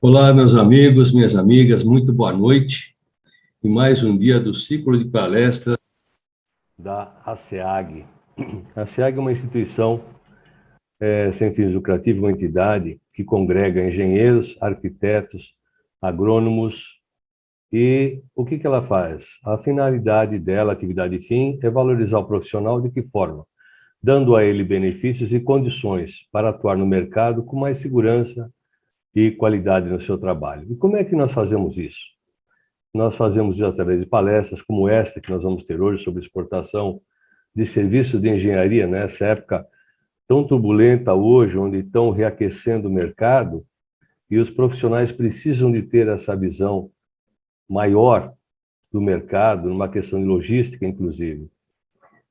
Olá, meus amigos, minhas amigas, muito boa noite. E mais um dia do ciclo de palestras da ASEAG. A ASEAG é uma instituição sem fins lucrativos, uma entidade que congrega engenheiros, arquitetos, agrônomos. E o que ela faz? A finalidade dela, a atividade fim, é valorizar o profissional de que forma? Dando a ele benefícios e condições para atuar no mercado com mais segurança e qualidade no seu trabalho. E como é que nós fazemos isso? Nós fazemos isso através de palestras como esta que nós vamos ter hoje sobre exportação de serviços de engenharia, nessa época tão turbulenta hoje, onde estão reaquecendo o mercado, e os profissionais precisam de ter essa visão maior do mercado, numa questão de logística, inclusive.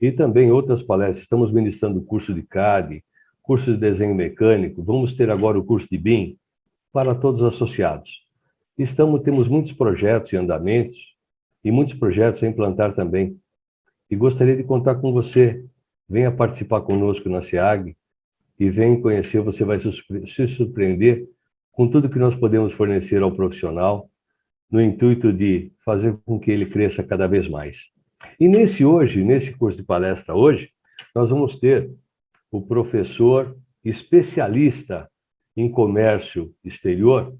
E também outras palestras. Estamos ministrando o curso de CAD, curso de desenho mecânico, vamos ter agora o curso de BIM, para todos os associados. Temos muitos projetos em andamentos e muitos projetos a implantar também. E gostaria de contar com você. Venha participar conosco na SEAG e venha conhecer, você vai se surpreender com tudo que nós podemos fornecer ao profissional, no intuito de fazer com que ele cresça cada vez mais. E nesse curso de palestra hoje, nós vamos ter o professor especialista em comércio exterior,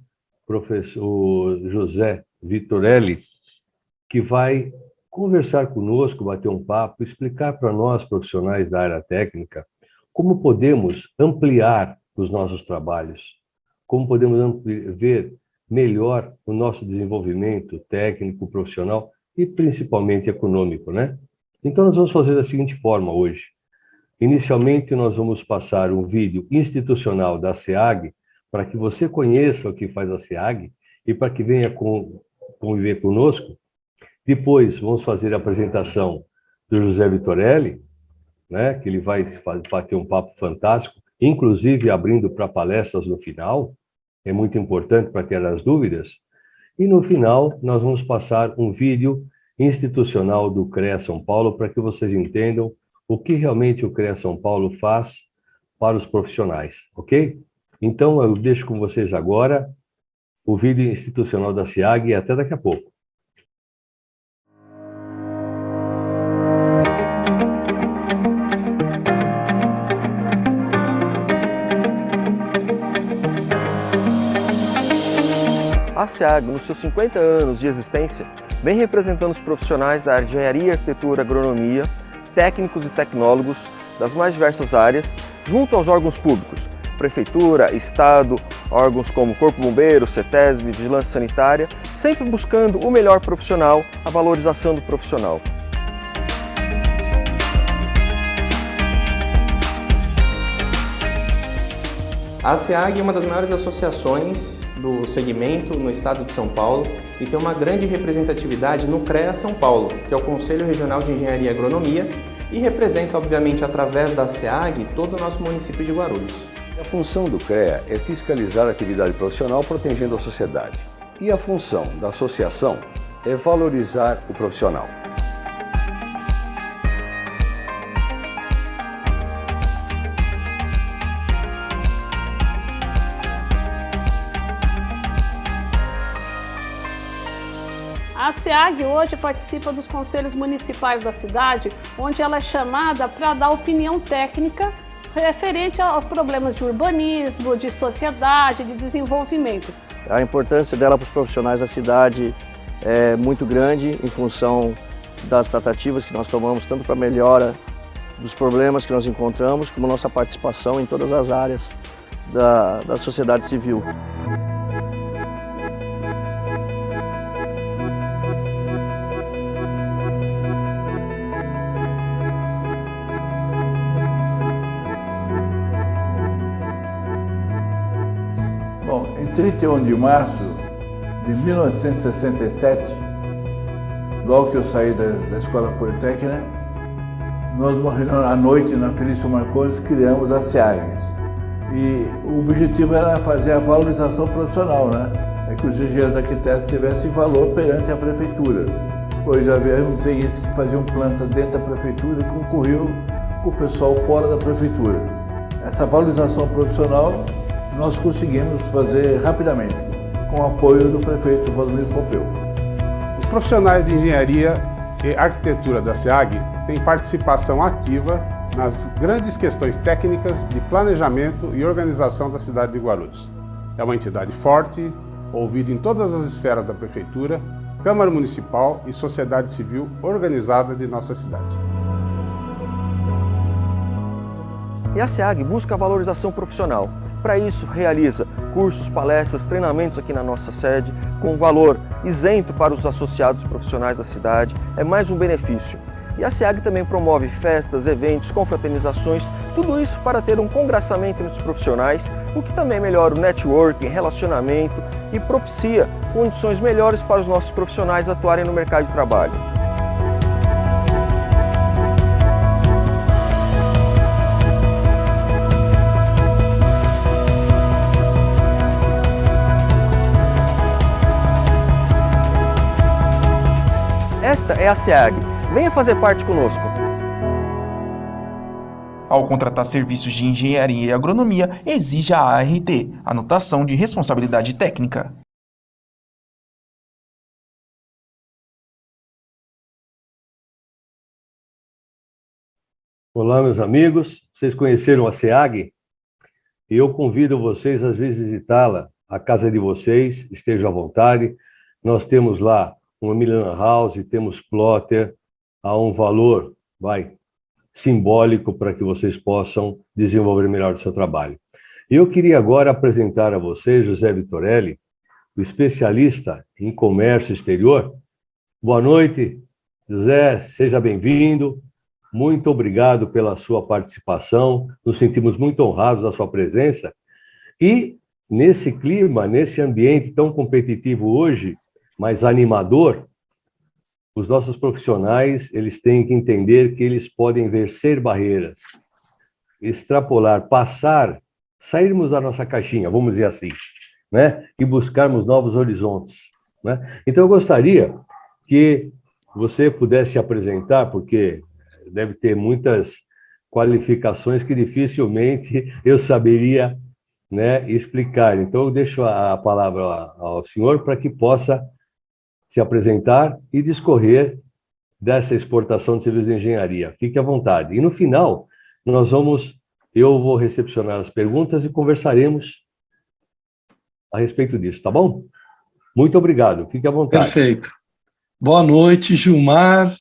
professor José Vitorelli, que vai conversar conosco, bater um papo, explicar para nós, profissionais da área técnica, como podemos ampliar os nossos trabalhos, como podemos ver melhor o nosso desenvolvimento técnico, profissional e principalmente econômico, né? Então nós vamos fazer da seguinte forma hoje. Inicialmente, nós vamos passar um vídeo institucional da SEAG para que você conheça o que faz a SEAG e para que venha conviver conosco. Depois, vamos fazer a apresentação do José Vitorelli, né, que ele vai bater um papo fantástico, inclusive abrindo para palestras no final. É muito importante para ter as dúvidas. E no final, nós vamos passar um vídeo institucional do CREA São Paulo para que vocês entendam o que realmente o CREA São Paulo faz para os profissionais, ok? Então, eu deixo com vocês agora o vídeo institucional da SEAG e até daqui a pouco. A SEAG, nos seus 50 anos de existência, vem representando os profissionais da área de engenharia, arquitetura, agronomia, técnicos e tecnólogos das mais diversas áreas, junto aos órgãos públicos, Prefeitura, Estado, órgãos como Corpo Bombeiro, CETESB, Vigilância Sanitária, sempre buscando o melhor profissional, a valorização do profissional. A SEAG é uma das maiores associações do segmento no estado de São Paulo e tem uma grande representatividade no CREA São Paulo, que é o Conselho Regional de Engenharia e Agronomia, e representa, obviamente, através da SEAG, todo o nosso município de Guarulhos. A função do CREA é fiscalizar a atividade profissional protegendo a sociedade. E a função da associação é valorizar o profissional. A SEAG hoje participa dos conselhos municipais da cidade, onde ela é chamada para dar opinião técnica referente aos problemas de urbanismo, de sociedade, de desenvolvimento. A importância dela para os profissionais da cidade é muito grande em função das tratativas que nós tomamos, tanto para a melhora dos problemas que nós encontramos, como nossa participação em todas as áreas da sociedade civil. Bom, em 31 de março de 1967, logo que eu saí da Escola Politécnica, nós, uma reunião à noite na Felício Marcondes, criamos a SEAG. E o objetivo era fazer a valorização profissional, né? É que os engenheiros arquitetos tivessem valor perante a prefeitura. Pois já havíamos engenheiros que faziam planta dentro da prefeitura e concorriam com o pessoal fora da prefeitura. Essa valorização profissional nós conseguimos fazer rapidamente. com o apoio do prefeito Valdomiro Pompeu. Os profissionais de engenharia e arquitetura da SEAG têm participação ativa nas grandes questões técnicas de planejamento e organização da cidade de Guarulhos. É uma entidade forte, ouvida em todas as esferas da prefeitura, Câmara Municipal e sociedade civil organizada de nossa cidade. E a SEAG busca a valorização profissional. Para isso, realiza cursos, palestras, treinamentos aqui na nossa sede, com valor isento para os associados profissionais da cidade. É mais um benefício. E a SEAG também promove festas, eventos, confraternizações, tudo isso para ter um congraçamento entre os profissionais, o que também melhora o networking, relacionamento e propicia condições melhores para os nossos profissionais atuarem no mercado de trabalho. Esta é a SEAG. Venha fazer parte conosco. Ao contratar serviços de engenharia e agronomia, exige a ART, Anotação de Responsabilidade Técnica. Olá, meus amigos. Vocês conheceram a SEAG? Eu convido vocês a visitá-la, a casa de vocês, estejam à vontade. Nós temos lá uma Milana House, temos plotter, a um valor, simbólico para que vocês possam desenvolver melhor o seu trabalho. Eu queria agora apresentar a vocês José Vitorelli, o especialista em comércio exterior. Boa noite, José, seja bem-vindo. Muito obrigado pela sua participação. Nos sentimos muito honrados da sua presença. E nesse clima, nesse ambiente tão competitivo hoje, mas animador, os nossos profissionais, eles têm que entender que eles podem vencer barreiras, extrapolar, passar, sairmos da nossa caixinha, vamos dizer assim, né? E buscarmos novos horizontes, né? Então, eu gostaria que você pudesse se apresentar, porque deve ter muitas qualificações que dificilmente eu saberia, né, explicar. Então, eu deixo a palavra ao senhor para que possa se apresentar e discorrer dessa exportação de serviços de engenharia. Fique à vontade. E no final, eu vou recepcionar as perguntas e conversaremos a respeito disso, tá bom? Muito obrigado. Fique à vontade. Perfeito. Boa noite, Gilmar.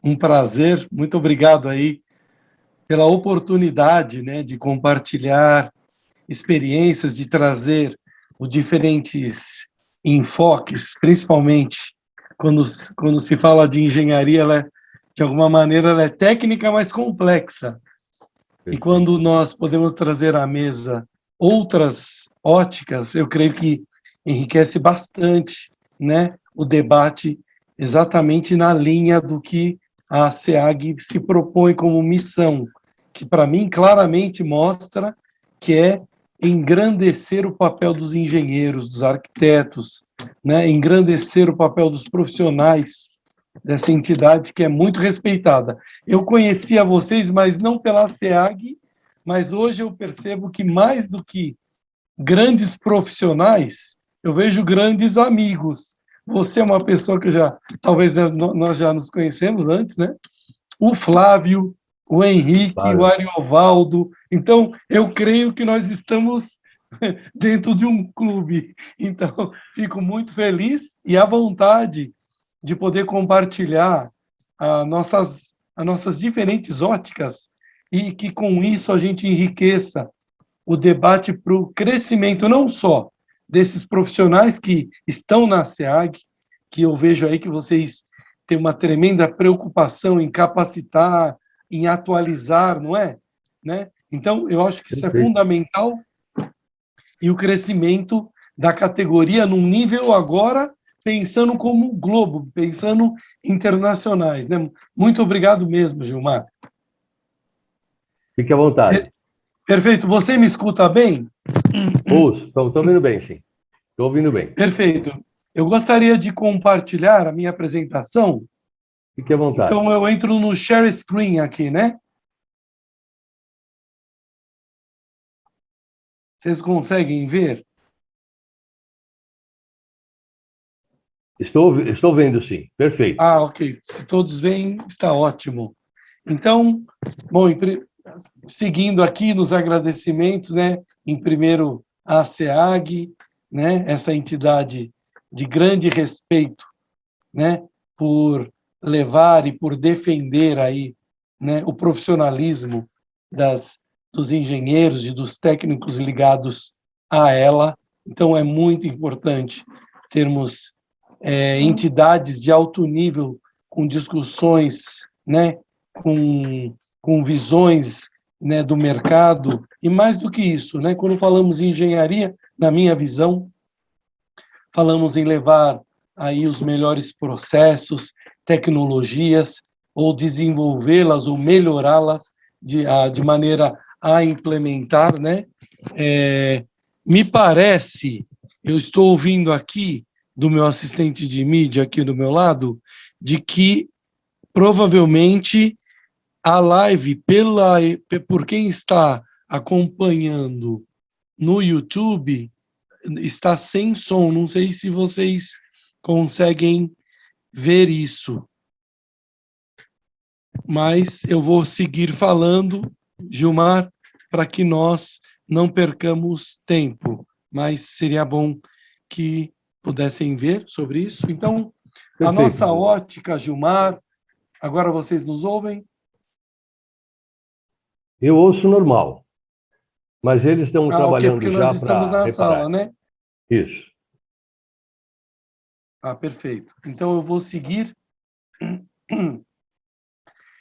Um prazer. Muito obrigado aí pela oportunidade, né, de compartilhar experiências, de trazer os diferentes enfoques, principalmente quando se fala de engenharia, de alguma maneira, ela é técnica, mas complexa. E quando nós podemos trazer à mesa outras óticas, eu creio que enriquece bastante, né, o debate exatamente na linha do que a SEAG se propõe como missão, que para mim claramente mostra que é engrandecer o papel dos engenheiros, dos arquitetos, né? Engrandecer o papel dos profissionais dessa entidade que é muito respeitada. Eu conhecia vocês, mas não pela SEAG, mas hoje eu percebo que mais do que grandes profissionais, eu vejo grandes amigos. Você é uma pessoa que talvez nós já nos conhecemos antes, né? O Flávio, o Henrique, o Ariovaldo. Então, eu creio que nós estamos dentro de um clube. Então, fico muito feliz e à vontade de poder compartilhar as nossas diferentes óticas e que, com isso, a gente enriqueça o debate para o crescimento, não só desses profissionais que estão na SEAG, que eu vejo aí que vocês têm uma tremenda preocupação em capacitar, em atualizar, não é? Né? Então, eu acho que isso é fundamental, e o crescimento da categoria num nível agora, pensando como globo, pensando internacionais. Né? Muito obrigado mesmo, Gilmar. Fique à vontade. Perfeito. Você me escuta bem? Estou ouvindo bem, sim. Estou ouvindo bem. Perfeito. Eu gostaria de compartilhar a minha apresentação. Fique à vontade. Então, eu entro no share screen aqui, né? Vocês conseguem ver? Estou vendo, sim. Perfeito. Ah, ok. Se todos veem, está ótimo. Então, bom, seguindo aqui nos agradecimentos, né? Em primeiro, a SEAG, né? Essa entidade de grande respeito, né? Por levar e por defender aí, né? O profissionalismo dos engenheiros e dos técnicos ligados a ela. Então, é muito importante termos entidades de alto nível com discussões, né? Com visões, né, do mercado, e mais do que isso, né, quando falamos em engenharia, na minha visão, falamos em levar aí os melhores processos, tecnologias, ou desenvolvê-las ou melhorá-las de maneira a implementar, né? Me parece, eu estou ouvindo aqui do meu assistente de mídia aqui do meu lado, de que provavelmente a live, por quem está acompanhando no YouTube, está sem som. Não sei se vocês conseguem ver isso. Mas eu vou seguir falando, Gilmar, para que nós não percamos tempo. Mas seria bom que pudessem ver sobre isso. Então, a nossa ótica, Gilmar, agora vocês nos ouvem? Eu ouço normal, mas eles estão trabalhando porque já nós estamos na para sala, né? Isso. Perfeito. Então, eu vou seguir.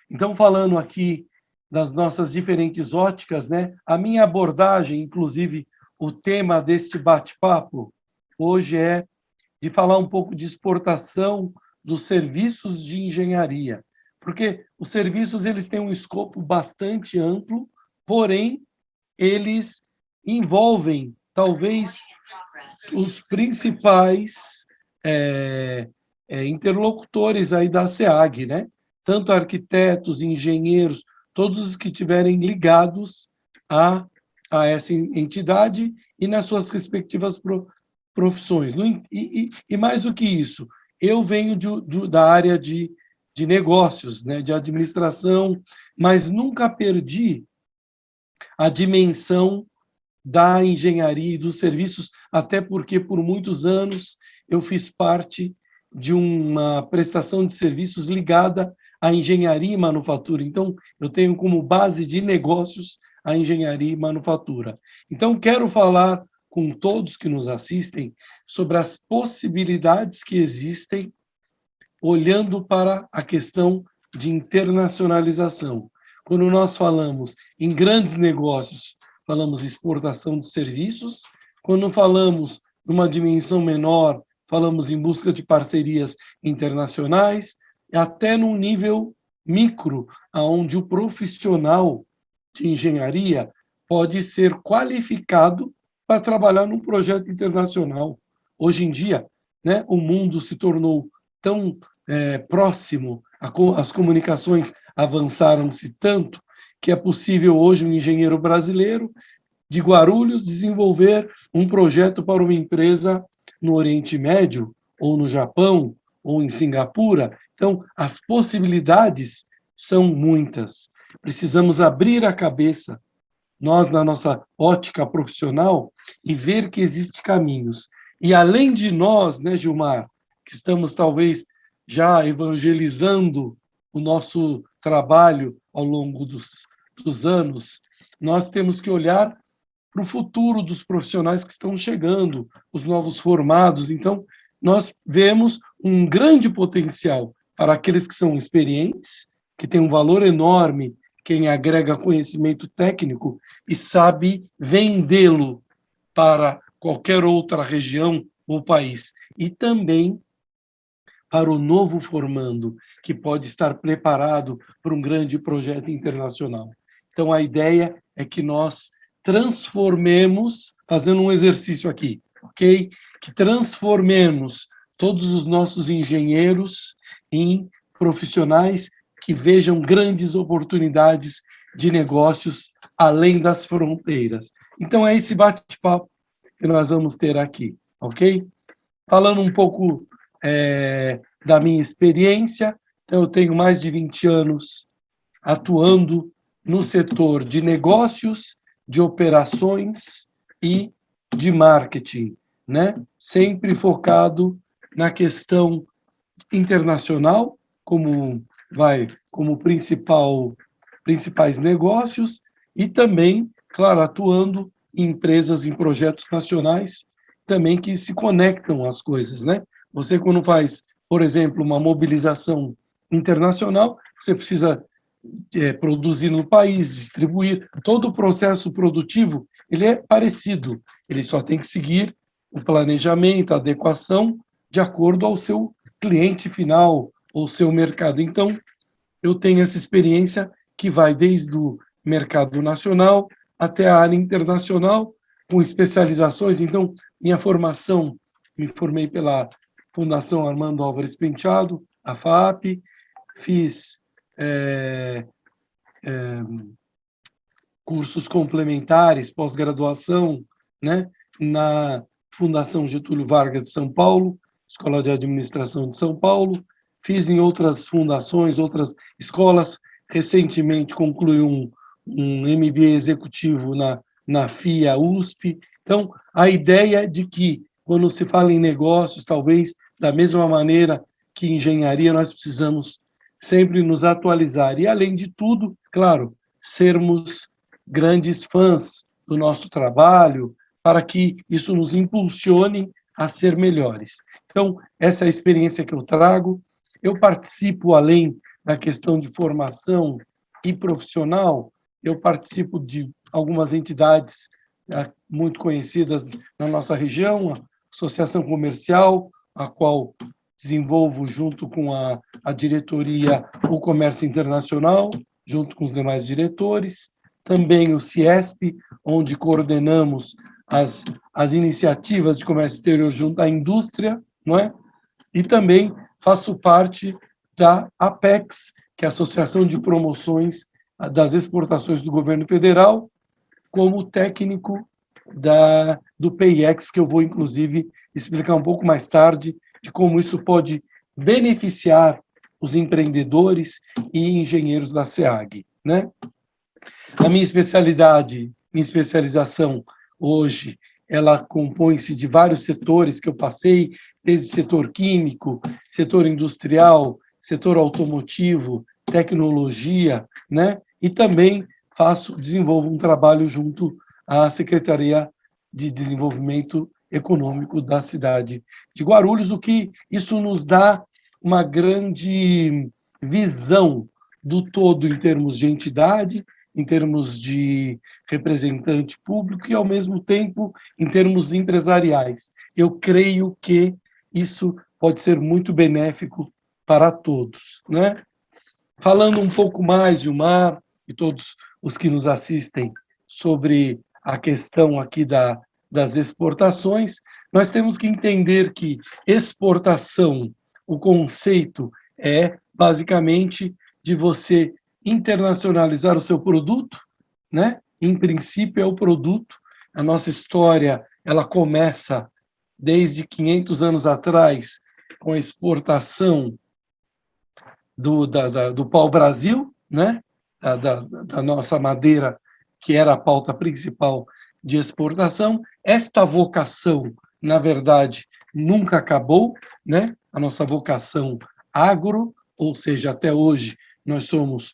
Então, falando aqui das nossas diferentes óticas, né? A minha abordagem, inclusive, o tema deste bate-papo hoje é de falar um pouco de exportação dos serviços de engenharia, porque os serviços eles têm um escopo bastante amplo, porém eles envolvem talvez os principais interlocutores aí da SEAG, né? Tanto arquitetos, engenheiros, todos os que estiverem ligados a essa entidade e nas suas respectivas profissões. E mais do que isso, eu venho da área de negócios, né, de administração, mas nunca perdi a dimensão da engenharia e dos serviços, até porque, por muitos anos, eu fiz parte de uma prestação de serviços ligada à engenharia e manufatura. Então, eu tenho como base de negócios a engenharia e manufatura. Então, quero falar com todos que nos assistem sobre as possibilidades que existem olhando para a questão de internacionalização. Quando nós falamos em grandes negócios, falamos exportação de serviços. Quando falamos numa dimensão menor, falamos em busca de parcerias internacionais, até num nível micro, onde o profissional de engenharia pode ser qualificado para trabalhar num projeto internacional. Hoje em dia, né, o mundo se tornou tão próximo, as comunicações avançaram-se tanto que é possível hoje um engenheiro brasileiro de Guarulhos desenvolver um projeto para uma empresa no Oriente Médio, ou no Japão, ou em Singapura. Então, as possibilidades são muitas. Precisamos abrir a cabeça, nós, na nossa ótica profissional, e ver que existem caminhos. E além de nós, né, Gilmar, que estamos talvez já evangelizando o nosso trabalho ao longo dos anos, nós temos que olhar para o futuro dos profissionais que estão chegando, os novos formados. Então, nós vemos um grande potencial para aqueles que são experientes, que têm um valor enorme, quem agrega conhecimento técnico e sabe vendê-lo para qualquer outra região ou país. E também para o novo formando, que pode estar preparado para um grande projeto internacional. Então, a ideia é que nós transformemos, fazendo um exercício aqui, ok? Que transformemos todos os nossos engenheiros em profissionais que vejam grandes oportunidades de negócios além das fronteiras. Então, é esse bate-papo que nós vamos ter aqui, ok? Falando um pouco da minha experiência. Então, eu tenho mais de 20 anos atuando no setor de negócios, de operações e de marketing, né? Sempre focado na questão internacional, como principais negócios, e também, claro, atuando em empresas, em projetos nacionais, também que se conectam às coisas, né? Você, quando faz, por exemplo, uma mobilização internacional, você precisa produzir no país, distribuir. Todo o processo produtivo, ele é parecido, ele só tem que seguir o planejamento, a adequação, de acordo ao seu cliente final, ou seu mercado. Então, eu tenho essa experiência que vai desde o mercado nacional até a área internacional, com especializações. Então, minha formação, me formei pela Fundação Armando Álvares Penteado, a FAP, fiz cursos complementares, pós-graduação, né, na Fundação Getúlio Vargas de São Paulo, Escola de Administração de São Paulo, fiz em outras fundações, outras escolas. Recentemente concluí um MBA executivo na FIA USP. Então, a ideia é de que, quando se fala em negócios, talvez da mesma maneira que engenharia, nós precisamos sempre nos atualizar. E, além de tudo, claro, sermos grandes fãs do nosso trabalho, para que isso nos impulsione a ser melhores. Então, essa é a experiência que eu trago. Eu participo, além da questão de formação e profissional, eu participo de algumas entidades muito conhecidas na nossa região, a Associação Comercial, a qual desenvolvo junto com a diretoria o Comércio Internacional, junto com os demais diretores, também o CIESP, onde coordenamos as iniciativas de comércio exterior junto à indústria, não é? E também faço parte da APEX, que é a Associação de Promoções das Exportações do Governo Federal, como técnico do PIEX, que eu vou, inclusive, explicar um pouco mais tarde de como isso pode beneficiar os empreendedores e engenheiros da SEAG, né? A minha especialização hoje, ela compõe-se de vários setores que eu passei, desde setor químico, setor industrial, setor automotivo, tecnologia, né? E também desenvolvo um trabalho junto à Secretaria de Desenvolvimento Econômico da cidade de Guarulhos, o que isso nos dá uma grande visão do todo em termos de entidade, em termos de representante público e, ao mesmo tempo, em termos empresariais. Eu creio que isso pode ser muito benéfico para todos, né? Falando um pouco mais, Gilmar, e todos os que nos assistem, sobre a questão aqui das exportações, nós temos que entender que exportação, o conceito é, basicamente, de você internacionalizar o seu produto, né? Em princípio, é o produto. A nossa história, ela começa desde 500 anos atrás, com a exportação do pau-brasil, né? Da nossa madeira, que era a pauta principal de exportação. Esta vocação, na verdade, nunca acabou, né? A nossa vocação agro, ou seja, até hoje nós somos,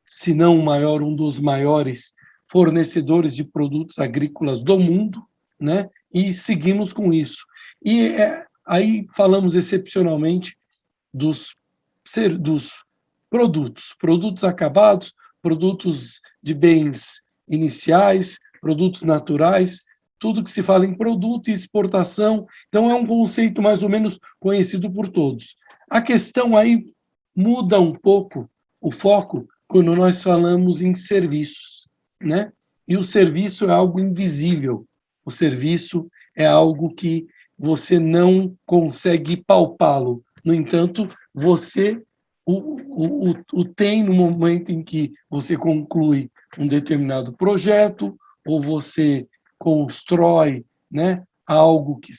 se não o maior, um dos maiores fornecedores de produtos agrícolas do mundo, né? E seguimos com isso. E aí falamos excepcionalmente dos produtos acabados, produtos de bens iniciais, produtos naturais, tudo que se fala em produto e exportação. Então, é um conceito mais ou menos conhecido por todos. A questão aí muda um pouco o foco quando nós falamos em serviços, né? E o serviço é algo invisível. O serviço é algo que você não consegue palpá-lo. No entanto, você o tem no momento em que você conclui um determinado projeto ou você constrói, né, algo que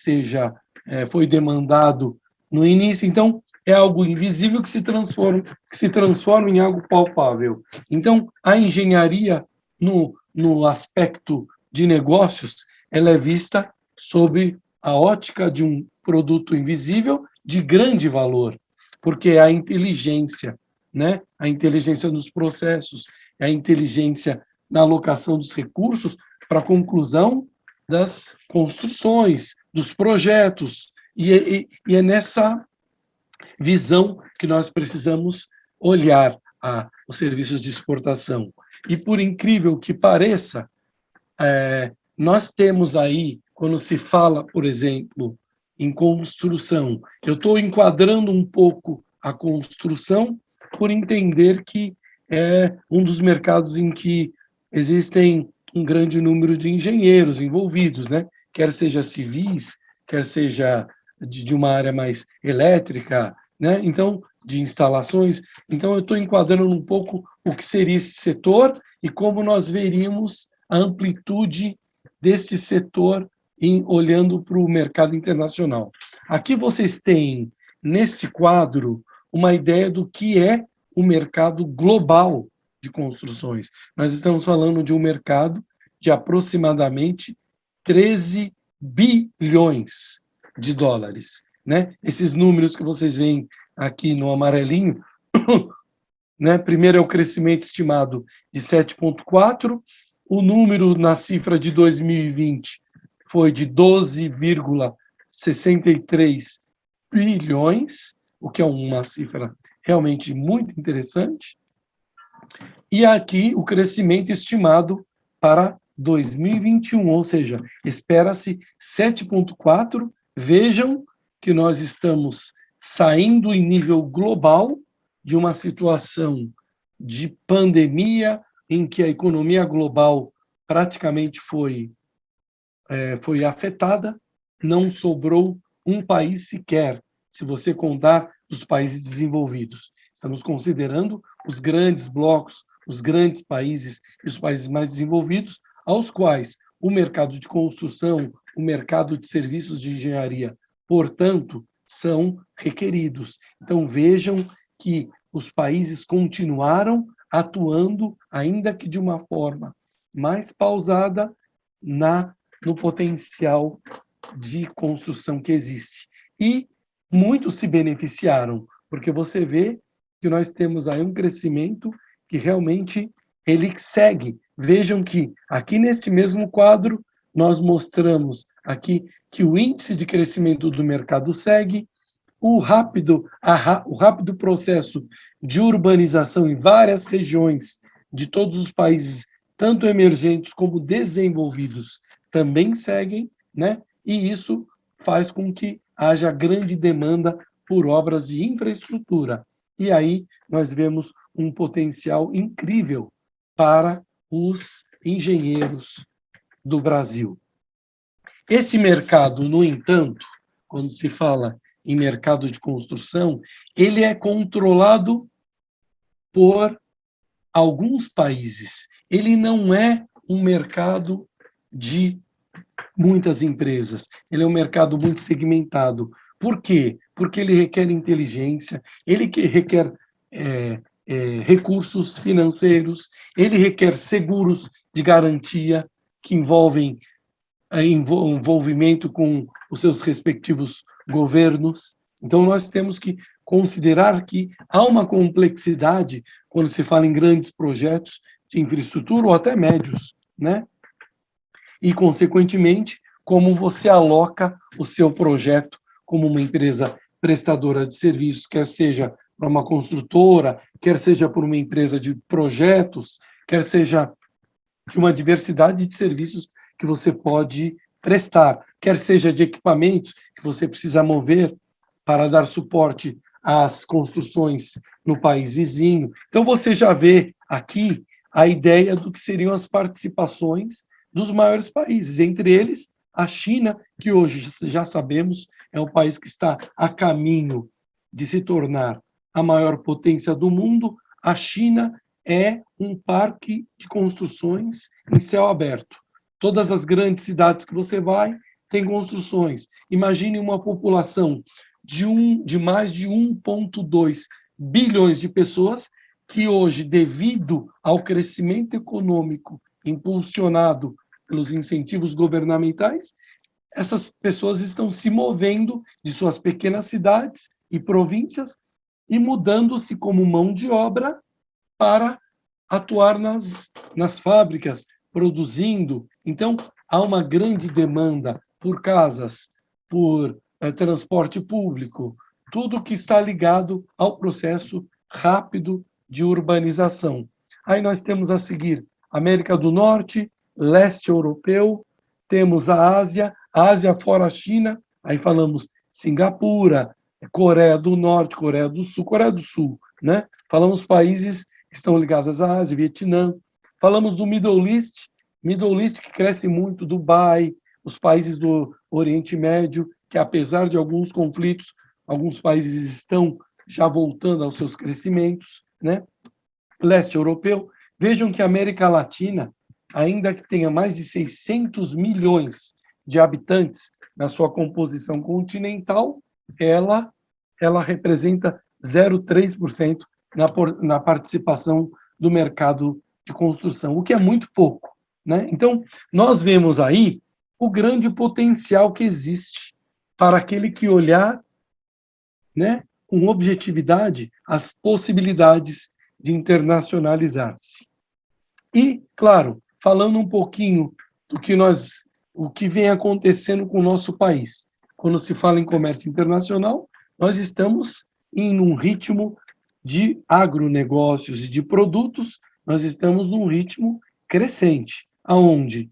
foi demandado no início. Então, é algo invisível que se transforma em algo palpável. Então, a engenharia, no aspecto de negócios, ela é vista sob a ótica de um produto invisível de grande valor, porque é a inteligência, né? A inteligência nos processos, é a inteligência na alocação dos recursos para a conclusão das construções, dos projetos, e é nessa visão que nós precisamos olhar os serviços de exportação. E, por incrível que pareça, nós temos aí, quando se fala, por exemplo, em construção, eu estou enquadrando um pouco a construção por entender que é um dos mercados em que existem um grande número de engenheiros envolvidos, né? Quer seja civis, quer seja de uma área mais elétrica, né? Então, de instalações. Então, eu estou enquadrando um pouco o que seria esse setor e como nós veríamos a amplitude deste setor olhando para o mercado internacional. Aqui vocês têm, neste quadro, uma ideia do que é o mercado global de construções. Nós estamos falando de um mercado de aproximadamente 13 bilhões de dólares, né? Esses números que vocês veem aqui no amarelinho, né? Primeiro é o crescimento estimado de 7,4%, o número na cifra de 2020 foi de 12,63 bilhões, o que é uma cifra realmente muito interessante. E aqui o crescimento estimado para 2021, ou seja, espera-se 7,4%. Vejam que nós estamos saindo em nível global de uma situação de pandemia em que a economia global praticamente foi afetada, não sobrou um país sequer, se você contar os países desenvolvidos. Estamos considerando os grandes blocos, os grandes países e os países mais desenvolvidos, aos quais o mercado de construção, o mercado de serviços de engenharia, portanto, são requeridos. Então, vejam que os países continuaram atuando, ainda que de uma forma mais pausada, no potencial de construção que existe. E muitos se beneficiaram, porque você vê que nós temos aí um crescimento que realmente ele segue. Vejam que aqui neste mesmo quadro nós mostramos aqui que o índice de crescimento do mercado segue, o rápido processo de urbanização em várias regiões de todos os países, tanto emergentes como desenvolvidos, também seguem, né? E isso faz com que haja grande demanda por obras de infraestrutura. E aí nós vemos um potencial incrível para os engenheiros do Brasil. Esse mercado, no entanto, quando se fala em mercado de construção, ele é controlado por alguns países. Ele não é um mercado de muitas empresas. Ele é um mercado muito segmentado. Por quê? Porque ele requer inteligência, ele requer recursos financeiros, ele requer seguros de garantia que envolvem envolvimento com os seus respectivos governos. Então, nós temos que considerar que há uma complexidade quando se fala em grandes projetos de infraestrutura ou até médios, né? E, consequentemente, como você aloca o seu projeto como uma empresa prestadora de serviços, quer seja para uma construtora, quer seja por uma empresa de projetos, quer seja de uma diversidade de serviços que você pode prestar, quer seja de equipamentos que você precisa mover para dar suporte às construções no país vizinho. Então, você já vê aqui a ideia do que seriam as participações dos maiores países, entre eles a China, que hoje já sabemos é um país que está a caminho de se tornar a maior potência do mundo. A China é um parque de construções em céu aberto. Todas as grandes cidades que você vai têm construções. Imagine uma população de mais de 1,2 bilhões de pessoas que hoje, devido ao crescimento econômico impulsionado pelos incentivos governamentais, essas pessoas estão se movendo de suas pequenas cidades e províncias e mudando-se como mão de obra para atuar nas fábricas, produzindo. Então, há uma grande demanda por casas, por transporte público, tudo que está ligado ao processo rápido de urbanização. Aí nós temos a seguir América do Norte, leste europeu, temos a Ásia fora a China, aí falamos Singapura, Coreia do Norte, Coreia do Sul, né? Falamos países que estão ligados à Ásia, Vietnã. Falamos do Middle East que cresce muito, Dubai, os países do Oriente Médio, que apesar de alguns conflitos, alguns países estão já voltando aos seus crescimentos, né? Leste europeu. Vejam que a América Latina, ainda que tenha mais de 600 milhões de habitantes na sua composição continental, ela representa 0,3% na participação do mercado de construção, o que é muito pouco, né? Então, nós vemos aí o grande potencial que existe para aquele que olhar, né, com objetividade as possibilidades de internacionalizar-se. E, claro, falando um pouquinho o que vem acontecendo com o nosso país. Quando se fala em comércio internacional, nós estamos em um ritmo de agronegócios e de produtos, nós estamos num ritmo crescente, aonde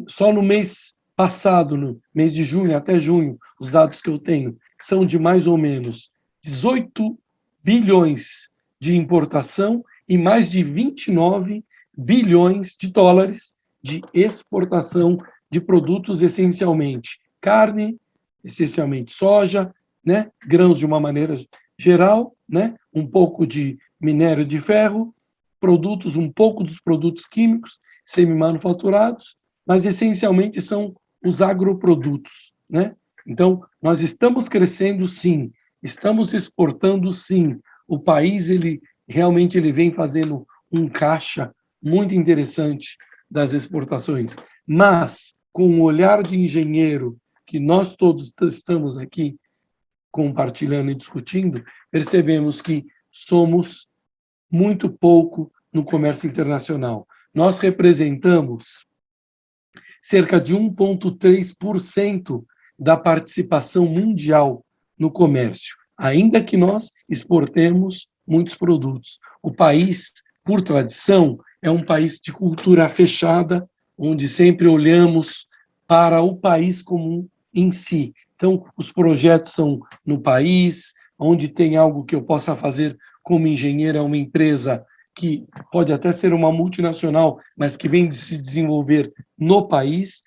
só no mês passado, no mês de junho até junho, os dados que eu tenho são de mais ou menos 18 bilhões de importação e mais de 29 bilhões de dólares de exportação de produtos, essencialmente carne, essencialmente soja, né, grãos de uma maneira geral, né, um pouco de minério de ferro, produtos, um pouco dos produtos químicos, semi-manufaturados, mas essencialmente são os agroprodutos, né? Então, nós estamos crescendo, sim, estamos exportando, sim. O país, ele realmente vem fazendo um caixa muito interessante das exportações, mas com o olhar de engenheiro que nós todos estamos aqui compartilhando e discutindo, percebemos que somos muito pouco no comércio internacional. Nós representamos cerca de 1,3% da participação mundial no comércio, ainda que nós exportemos muitos produtos. O país, por tradição, é um país de cultura fechada, onde sempre olhamos para o país comum em si. Então, os projetos são no país, onde tem algo que eu possa fazer como engenheiro, é uma empresa que pode até ser uma multinacional, mas que vem de se desenvolver no país.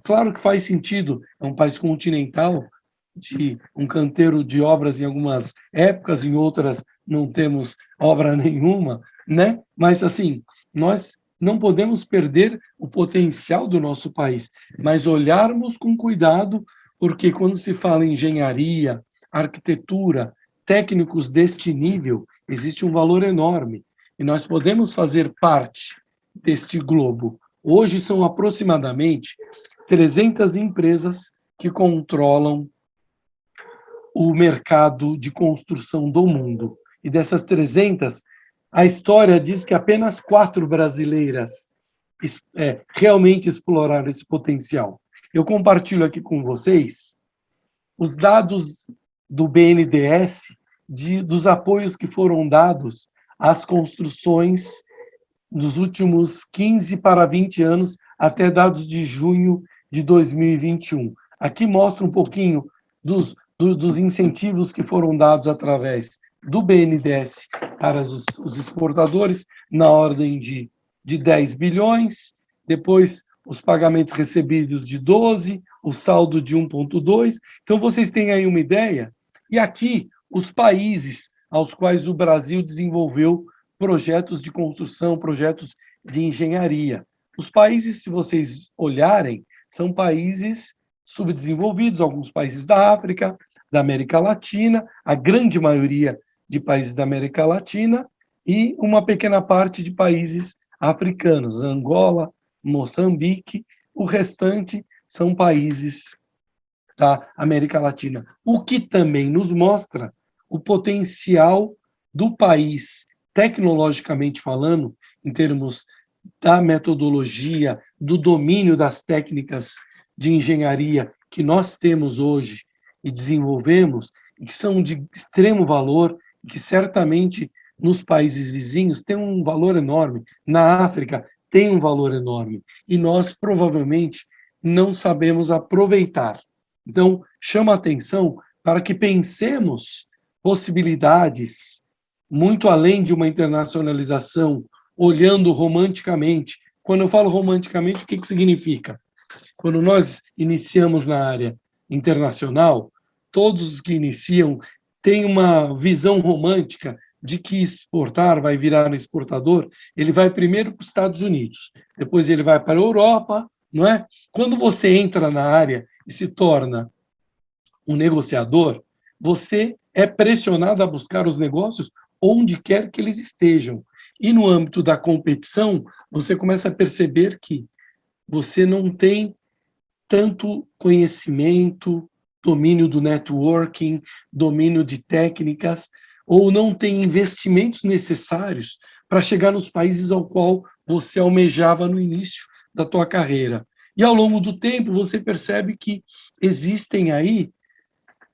Claro que faz sentido, é um país continental, de um canteiro de obras em algumas épocas, em outras não temos obra nenhuma, né? Mas, assim, nós não podemos perder o potencial do nosso país, mas olharmos com cuidado, porque quando se fala em engenharia, arquitetura, técnicos deste nível, existe um valor enorme, e nós podemos fazer parte deste globo. Hoje são aproximadamente 300 empresas que controlam o mercado de construção do mundo. E dessas 300, a história diz que apenas 4 brasileiras realmente exploraram esse potencial. Eu compartilho aqui com vocês os dados do BNDES, dos apoios que foram dados às construções nos últimos 15 para 20 anos, até dados de junho de 2021. Aqui mostra um pouquinho dos incentivos que foram dados através do BNDES para os exportadores, na ordem de 10 bilhões, depois os pagamentos recebidos de 12, o saldo de 1,2. Então, vocês têm aí uma ideia. E aqui, os países aos quais o Brasil desenvolveu projetos de construção, projetos de engenharia. Os países, se vocês olharem, são países subdesenvolvidos, alguns países da África, da América Latina, a grande maioria de países da América Latina e uma pequena parte de países africanos, Angola, Moçambique, o restante são países da América Latina. O que também nos mostra o potencial do país, tecnologicamente falando, em termos da metodologia, do domínio das técnicas de engenharia que nós temos hoje e desenvolvemos, e que são de extremo valor, e que certamente nos países vizinhos tem um valor enorme, na África tem um valor enorme, e nós provavelmente não sabemos aproveitar. Então, chama a atenção para que pensemos possibilidades muito além de uma internacionalização, olhando romanticamente. Quando eu falo romanticamente, o que significa? Quando nós iniciamos na área internacional, todos os que iniciam têm uma visão romântica de que exportar vai virar exportador. Ele vai primeiro para os Estados Unidos, depois ele vai para a Europa, não é? Quando você entra na área e se torna um negociador, você é pressionado a buscar os negócios onde quer que eles estejam. E no âmbito da competição, você começa a perceber que você não tem tanto conhecimento, domínio do networking, domínio de técnicas, ou não tem investimentos necessários para chegar nos países ao qual você almejava no início da tua carreira. E ao longo do tempo, você percebe que existem aí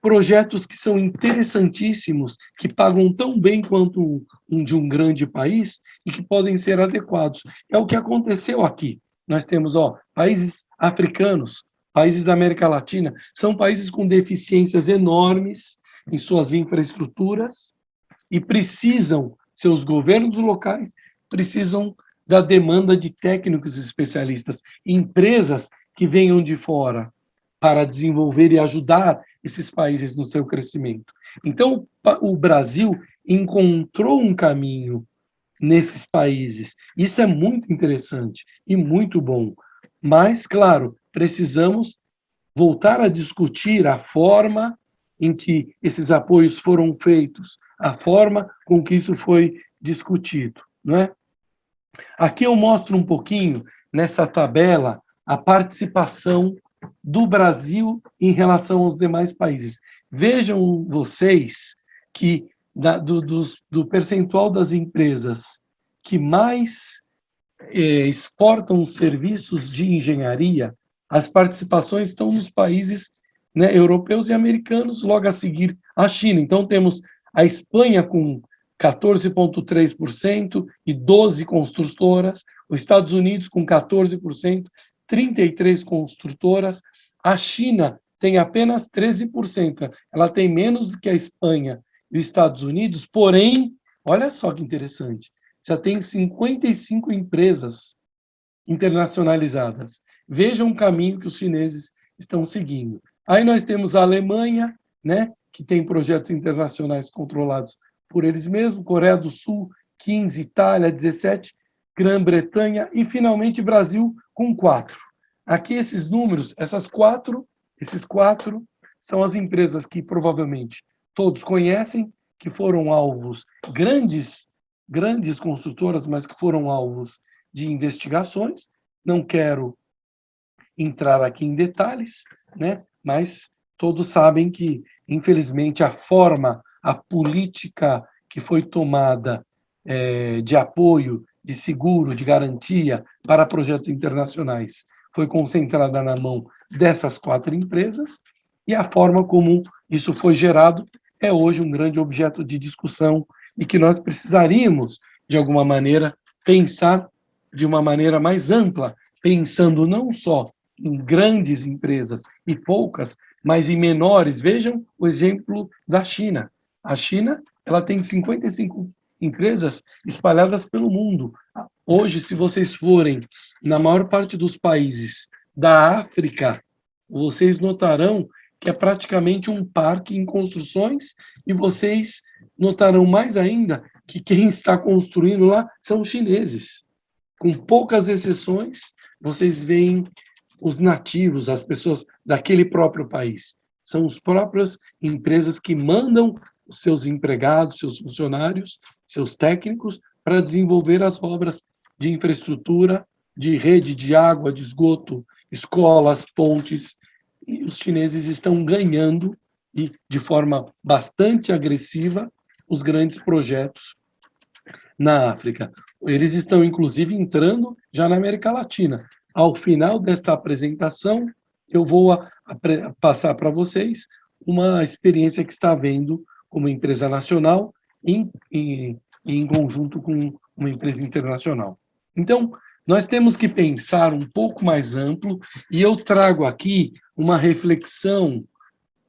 projetos que são interessantíssimos, que pagam tão bem quanto um de um grande país e que podem ser adequados. É o que aconteceu aqui. Nós temos países africanos, países da América Latina, são países com deficiências enormes em suas infraestruturas e precisam, seus governos locais, precisam da demanda de técnicos especialistas, empresas que venham de fora para desenvolver e ajudar esses países no seu crescimento. Então, o Brasil encontrou um caminho nesses países. Isso é muito interessante e muito bom. Mas, claro, precisamos voltar a discutir a forma em que esses apoios foram feitos, a forma com que isso foi discutido, não é? Aqui eu mostro um pouquinho, nessa tabela, a participação do Brasil em relação aos demais países. Vejam vocês que do percentual das empresas que mais exportam serviços de engenharia, as participações estão nos países, né, europeus e americanos, logo a seguir a China. Então, temos a Espanha com 14,3% e 12 construtoras, os Estados Unidos com 14%, 33 construtoras, a China tem apenas 13%, ela tem menos do que a Espanha e os Estados Unidos, porém, olha só que interessante, já tem 55 empresas internacionalizadas. Vejam o caminho que os chineses estão seguindo. Aí nós temos a Alemanha, né, que tem projetos internacionais controlados por eles mesmos, Coreia do Sul, 15, Itália, 17, Grã-Bretanha e, finalmente, Brasil, com 4. Aqui, esses números, esses quatro são as empresas que, provavelmente, todos conhecem, que foram alvos, grandes construtoras, mas que foram alvos de investigações. Não quero entrar aqui em detalhes, né? Mas todos sabem que, infelizmente, a política que foi tomada de apoio, de seguro, de garantia para projetos internacionais foi concentrada na mão dessas 4 empresas, e a forma como isso foi gerado é hoje um grande objeto de discussão e que nós precisaríamos, de alguma maneira, pensar de uma maneira mais ampla, pensando não só em grandes empresas e poucas, mas em menores. Vejam o exemplo da China. A China, ela tem 55 empresas espalhadas pelo mundo. Hoje, se vocês forem na maior parte dos países da África, vocês notarão que é praticamente um parque em construções, e vocês notarão mais ainda que quem está construindo lá são chineses. Com poucas exceções, vocês veem os nativos, as pessoas daquele próprio país. são as próprias empresas que mandam os seus empregados, seus funcionários, seus técnicos, para desenvolver as obras de infraestrutura, de rede de água, de esgoto, escolas, pontes. E os chineses estão ganhando, e de forma bastante agressiva, os grandes projetos na África. Eles estão, inclusive, entrando já na América Latina. Ao final desta apresentação, eu vou passar para vocês uma experiência que está havendo como empresa nacional em conjunto com uma empresa internacional. Então, nós temos que pensar um pouco mais amplo, e eu trago aqui uma reflexão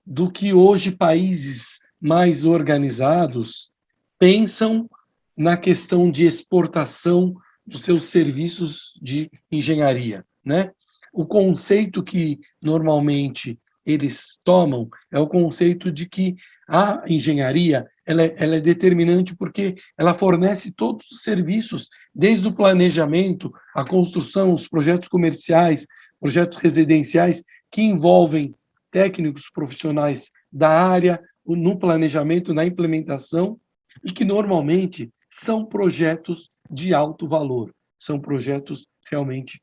do que hoje países mais organizados pensam na questão de exportação dos seus serviços de engenharia, né? O conceito que normalmente eles tomam é o conceito de que a engenharia ela é determinante porque ela fornece todos os serviços, desde o planejamento, a construção, os projetos comerciais, projetos residenciais, que envolvem técnicos profissionais da área, no planejamento, na implementação, e que normalmente são projetos de alto valor, são projetos realmente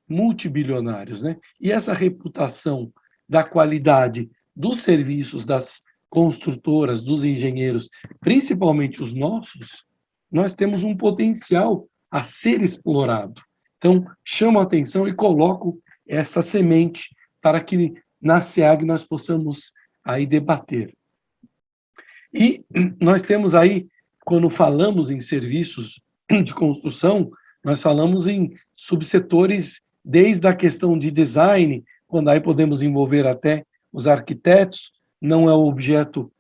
multibilionários, né? E essa reputação da qualidade dos serviços das construtoras, dos engenheiros, principalmente os nossos, nós temos um potencial a ser explorado. Então, chamo a atenção e coloco essa semente para que na SEAG nós possamos aí debater. E nós temos aí, quando falamos em serviços de construção, nós falamos em subsetores desde a questão de design, quando aí podemos envolver até os arquitetos, não é o objeto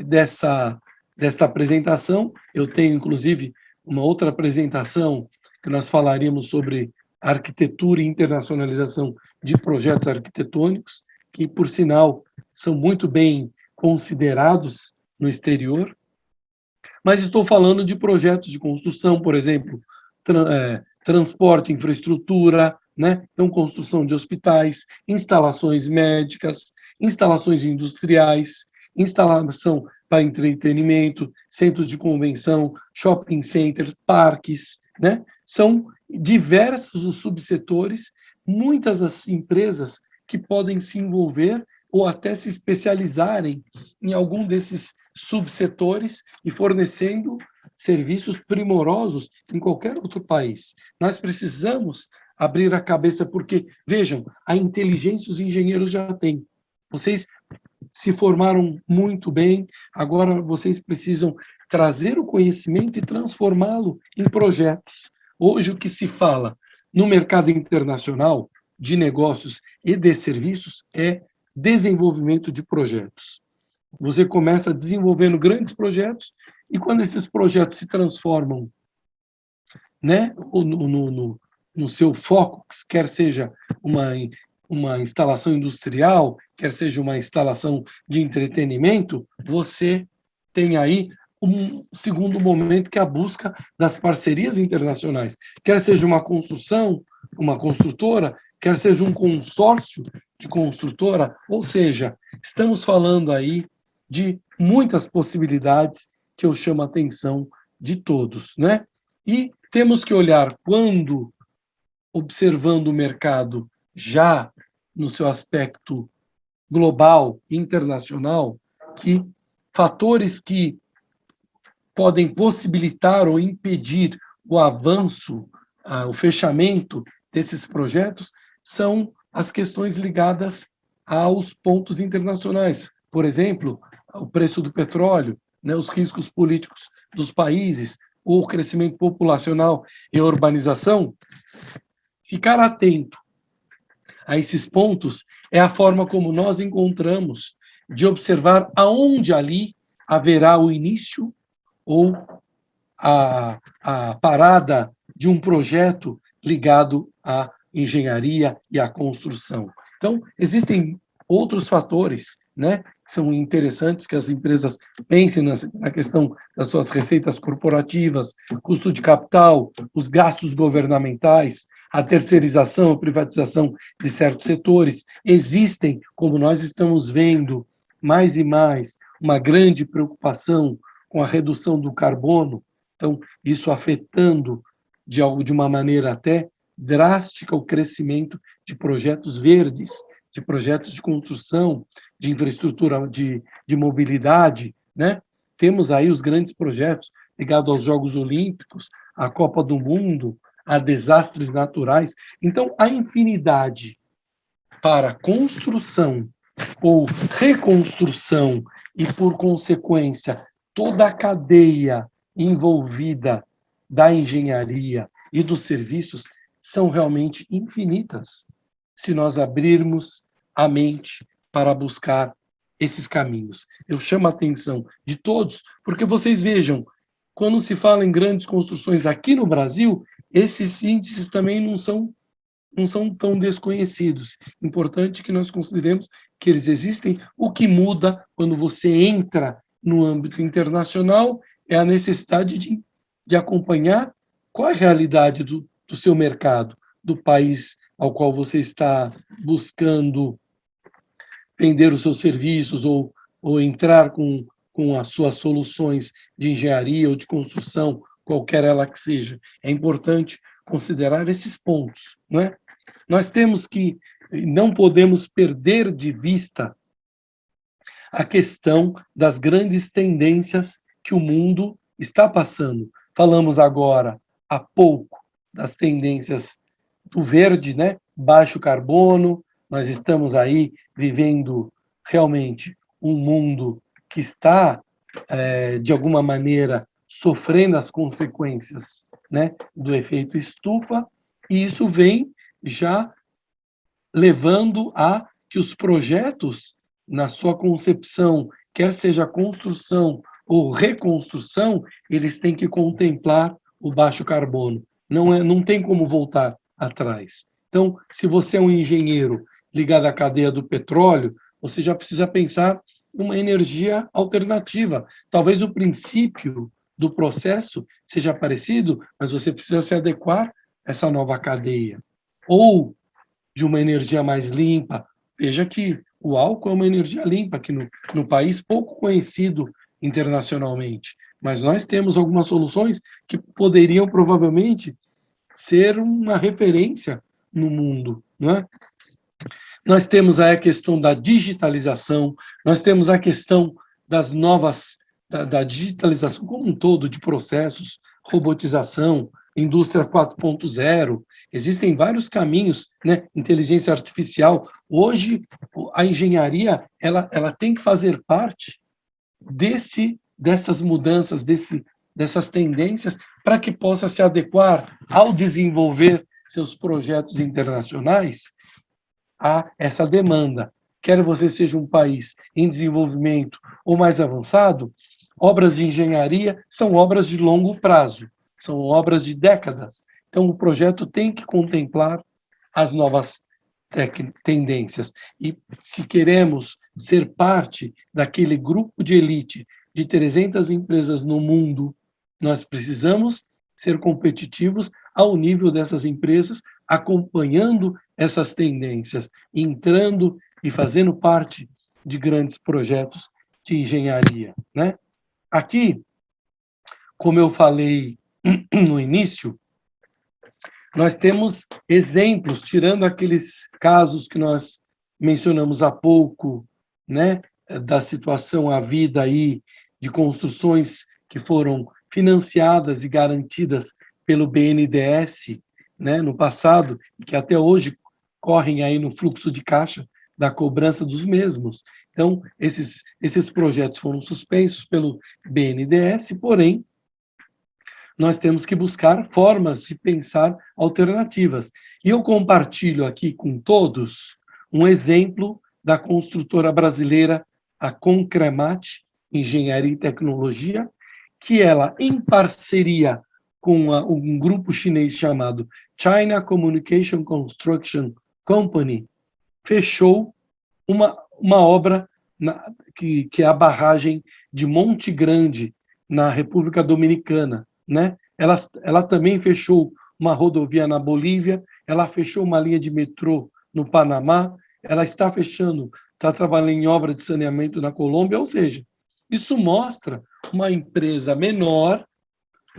desta apresentação. Eu tenho, inclusive, uma outra apresentação que nós falaríamos sobre arquitetura e internacionalização de projetos arquitetônicos, que, por sinal, são muito bem considerados no exterior. Mas estou falando de projetos de construção, por exemplo, transporte, infraestrutura, né? Então, construção de hospitais, instalações médicas, instalações industriais, instalação para entretenimento, centros de convenção, shopping center, parques, né? São diversos os subsetores, muitas as empresas que podem se envolver ou até se especializarem em algum desses subsetores e fornecendo serviços primorosos em qualquer outro país. Nós precisamos abrir a cabeça porque, vejam, a inteligência os engenheiros já têm. Vocês se formaram muito bem, agora vocês precisam trazer o conhecimento e transformá-lo em projetos. Hoje, o que se fala no mercado internacional de negócios e de serviços é desenvolvimento de projetos. Você começa desenvolvendo grandes projetos e quando esses projetos se transformam, né, no seu foco, quer seja uma instalação industrial, quer seja uma instalação de entretenimento, você tem aí um segundo momento, que é a busca das parcerias internacionais, quer seja uma construção, uma construtora, quer seja um consórcio de construtora, ou seja, estamos falando aí de muitas possibilidades que eu chamo a atenção de todos, né? E temos que olhar, quando observando o mercado já no seu aspecto global, internacional, que fatores que podem possibilitar ou impedir o avanço, o fechamento desses projetos, são as questões ligadas aos pontos internacionais. Por exemplo, o preço do petróleo, né, os riscos políticos dos países, o crescimento populacional e a urbanização. Ficar atento a esses pontos é a forma como nós encontramos de observar aonde ali haverá o início ou a parada de um projeto ligado à engenharia e à construção. Então, existem outros fatores, né, que são interessantes, que as empresas pensem na questão das suas receitas corporativas, custo de capital, os gastos governamentais, a terceirização, a privatização de certos setores. Existem, como nós estamos vendo, mais e mais, uma grande preocupação com a redução do carbono, então, isso afetando de uma maneira até drástica o crescimento de projetos verdes, de projetos de construção, de infraestrutura de mobilidade, né? Temos aí os grandes projetos ligados aos Jogos Olímpicos, à Copa do Mundo, a desastres naturais. Então, a infinidade para construção ou reconstrução e, por consequência, toda a cadeia envolvida da engenharia e dos serviços são realmente infinitas, se nós abrirmos a mente para buscar esses caminhos. Eu chamo a atenção de todos, porque vocês vejam, quando se fala em grandes construções aqui no Brasil, esses índices também não são tão desconhecidos. Importante que nós consideremos que eles existem. O que muda quando você entra no âmbito internacional é a necessidade de acompanhar qual é a realidade do seu mercado, do país ao qual você está buscando vender os seus serviços ou entrar com as suas soluções de engenharia ou de construção, qualquer ela que seja. É importante considerar esses pontos, não é? Nós não podemos perder de vista a questão das grandes tendências que o mundo está passando. Falamos agora, há pouco, das tendências do verde, né? Baixo carbono, nós estamos aí vivendo realmente um mundo que está, de alguma maneira, sofrendo as consequências, né, do efeito estufa, e isso vem já levando a que os projetos, na sua concepção, quer seja construção ou reconstrução, eles têm que contemplar o baixo carbono. Não tem como voltar atrás. Então, se você é um engenheiro ligado à cadeia do petróleo, você já precisa pensar numa energia alternativa. Talvez o princípio do processo seja parecido, mas você precisa se adequar a essa nova cadeia. Ou de uma energia mais limpa. Veja que o álcool é uma energia limpa aqui no país, pouco conhecido internacionalmente. Mas nós temos algumas soluções que poderiam, provavelmente, ser uma referência no mundo, não é? Nós temos aí a questão da digitalização, nós temos a questão das novas, da digitalização como um todo, de processos, robotização, indústria 4.0, existem vários caminhos, né? Inteligência artificial. Hoje, a engenharia ela tem que fazer parte dessas mudanças, dessas tendências, para que possa se adequar ao desenvolver seus projetos internacionais a essa demanda. Quer você seja um país em desenvolvimento ou mais avançado, obras de engenharia são obras de longo prazo, são obras de décadas. Então, o projeto tem que contemplar as novas tendências. E se queremos ser parte daquele grupo de elite de 300 empresas no mundo, nós precisamos ser competitivos ao nível dessas empresas, acompanhando essas tendências, entrando e fazendo parte de grandes projetos de engenharia, né? Aqui, como eu falei no início, nós temos exemplos, tirando aqueles casos que nós mencionamos há pouco, né, da situação à vida aí de construções que foram financiadas e garantidas pelo BNDES, né, no passado, que até hoje correm aí no fluxo de caixa da cobrança dos mesmos. Então, esses projetos foram suspensos pelo BNDES, porém, nós temos que buscar formas de pensar alternativas. E eu compartilho aqui com todos um exemplo da construtora brasileira, a Concremat Engenharia e Tecnologia, que ela, em parceria com um grupo chinês chamado China Communication Construction Company, fechou uma obra que é a barragem de Monte Grande, na República Dominicana, né? Ela também fechou uma rodovia na Bolívia ela fechou uma linha de metrô no Panamá, ela está fechando, está trabalhando em obra de saneamento na Colômbia, ou seja, isso mostra uma empresa menor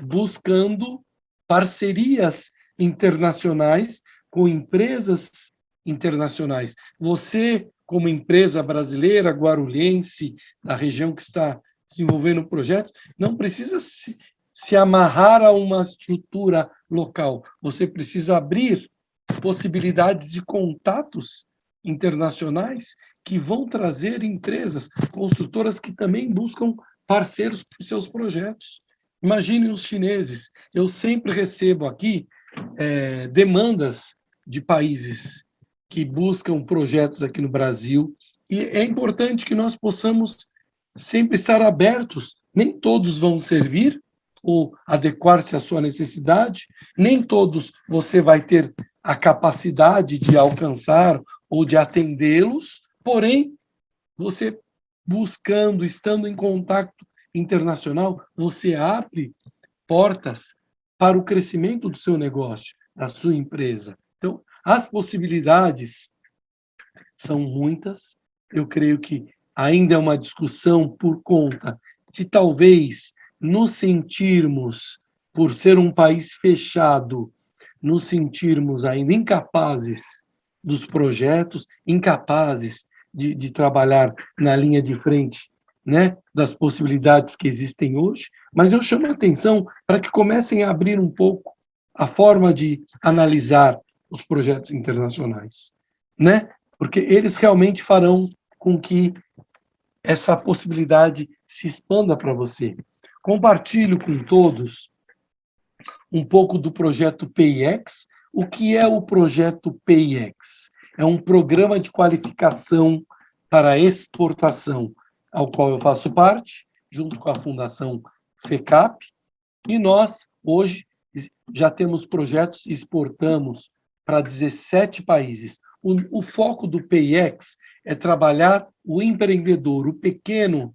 buscando parcerias internacionais com empresas internacionais. Você, como empresa brasileira, guarulhense, da região que está desenvolvendo projetos, não precisa se amarrar a uma estrutura local. Você precisa abrir possibilidades de contatos internacionais que vão trazer empresas, construtoras que também buscam parceiros para os seus projetos. Imagine os chineses. Eu sempre recebo aqui demandas de países que buscam projetos aqui no Brasil, e é importante que nós possamos sempre estar abertos. Nem todos vão servir ou adequar-se à sua necessidade, nem todos você vai ter a capacidade de alcançar ou de atendê-los, porém, você buscando, estando em contato internacional, você abre portas para o crescimento do seu negócio, da sua empresa. Então, as possibilidades são muitas. Eu creio que ainda é uma discussão por conta de talvez nos sentirmos, por ser um país fechado, nos sentirmos ainda incapazes dos projetos, incapazes de trabalhar na linha de frente, né, das possibilidades que existem hoje, mas eu chamo a atenção para que comecem a abrir um pouco a forma de analisar os projetos internacionais, né? Porque eles realmente farão com que essa possibilidade se expanda para você. Compartilho com todos um pouco do projeto PIEX. O que é o projeto PIEX? É um programa de qualificação para exportação, ao qual eu faço parte, junto com a Fundação FECAP, e nós, hoje, já temos projetos e exportamos para 17 países. O foco do PIEX é trabalhar o empreendedor, o pequeno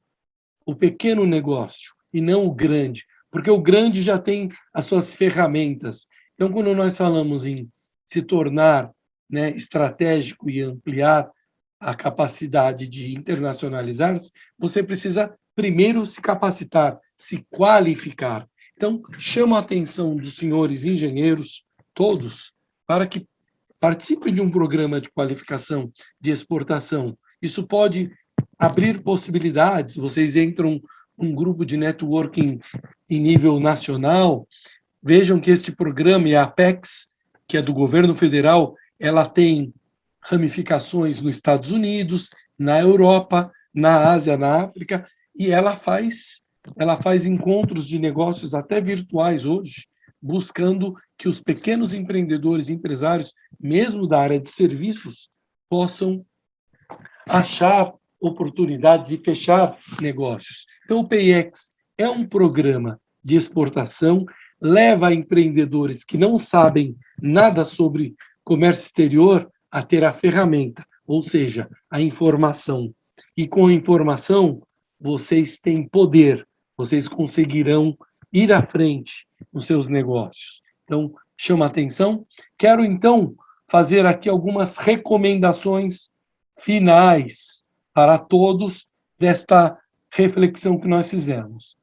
negócio, e não o grande, porque o grande já tem as suas ferramentas. Então, quando nós falamos em se tornar, né, estratégico e ampliar a capacidade de internacionalizar-se, você precisa primeiro se capacitar, se qualificar. Então, chamo a atenção dos senhores engenheiros, todos, para que participem de um programa de qualificação de exportação. Isso pode abrir possibilidades. Vocês entram num grupo de networking em nível nacional. Vejam que este programa, a Apex, que é do governo federal, ela tem ramificações nos Estados Unidos, na Europa, na Ásia, na África, e ela faz encontros de negócios até virtuais hoje, buscando que os pequenos empreendedores e empresários, mesmo da área de serviços, possam achar oportunidades e fechar negócios. Então, o PIEX é um programa de exportação, leva empreendedores que não sabem nada sobre comércio exterior a ter a ferramenta, ou seja, a informação. E com a informação, vocês têm poder, vocês conseguirão ir à frente nos seus negócios. Então, chama a atenção. Quero, então, fazer aqui algumas recomendações finais para todos desta reflexão que nós fizemos.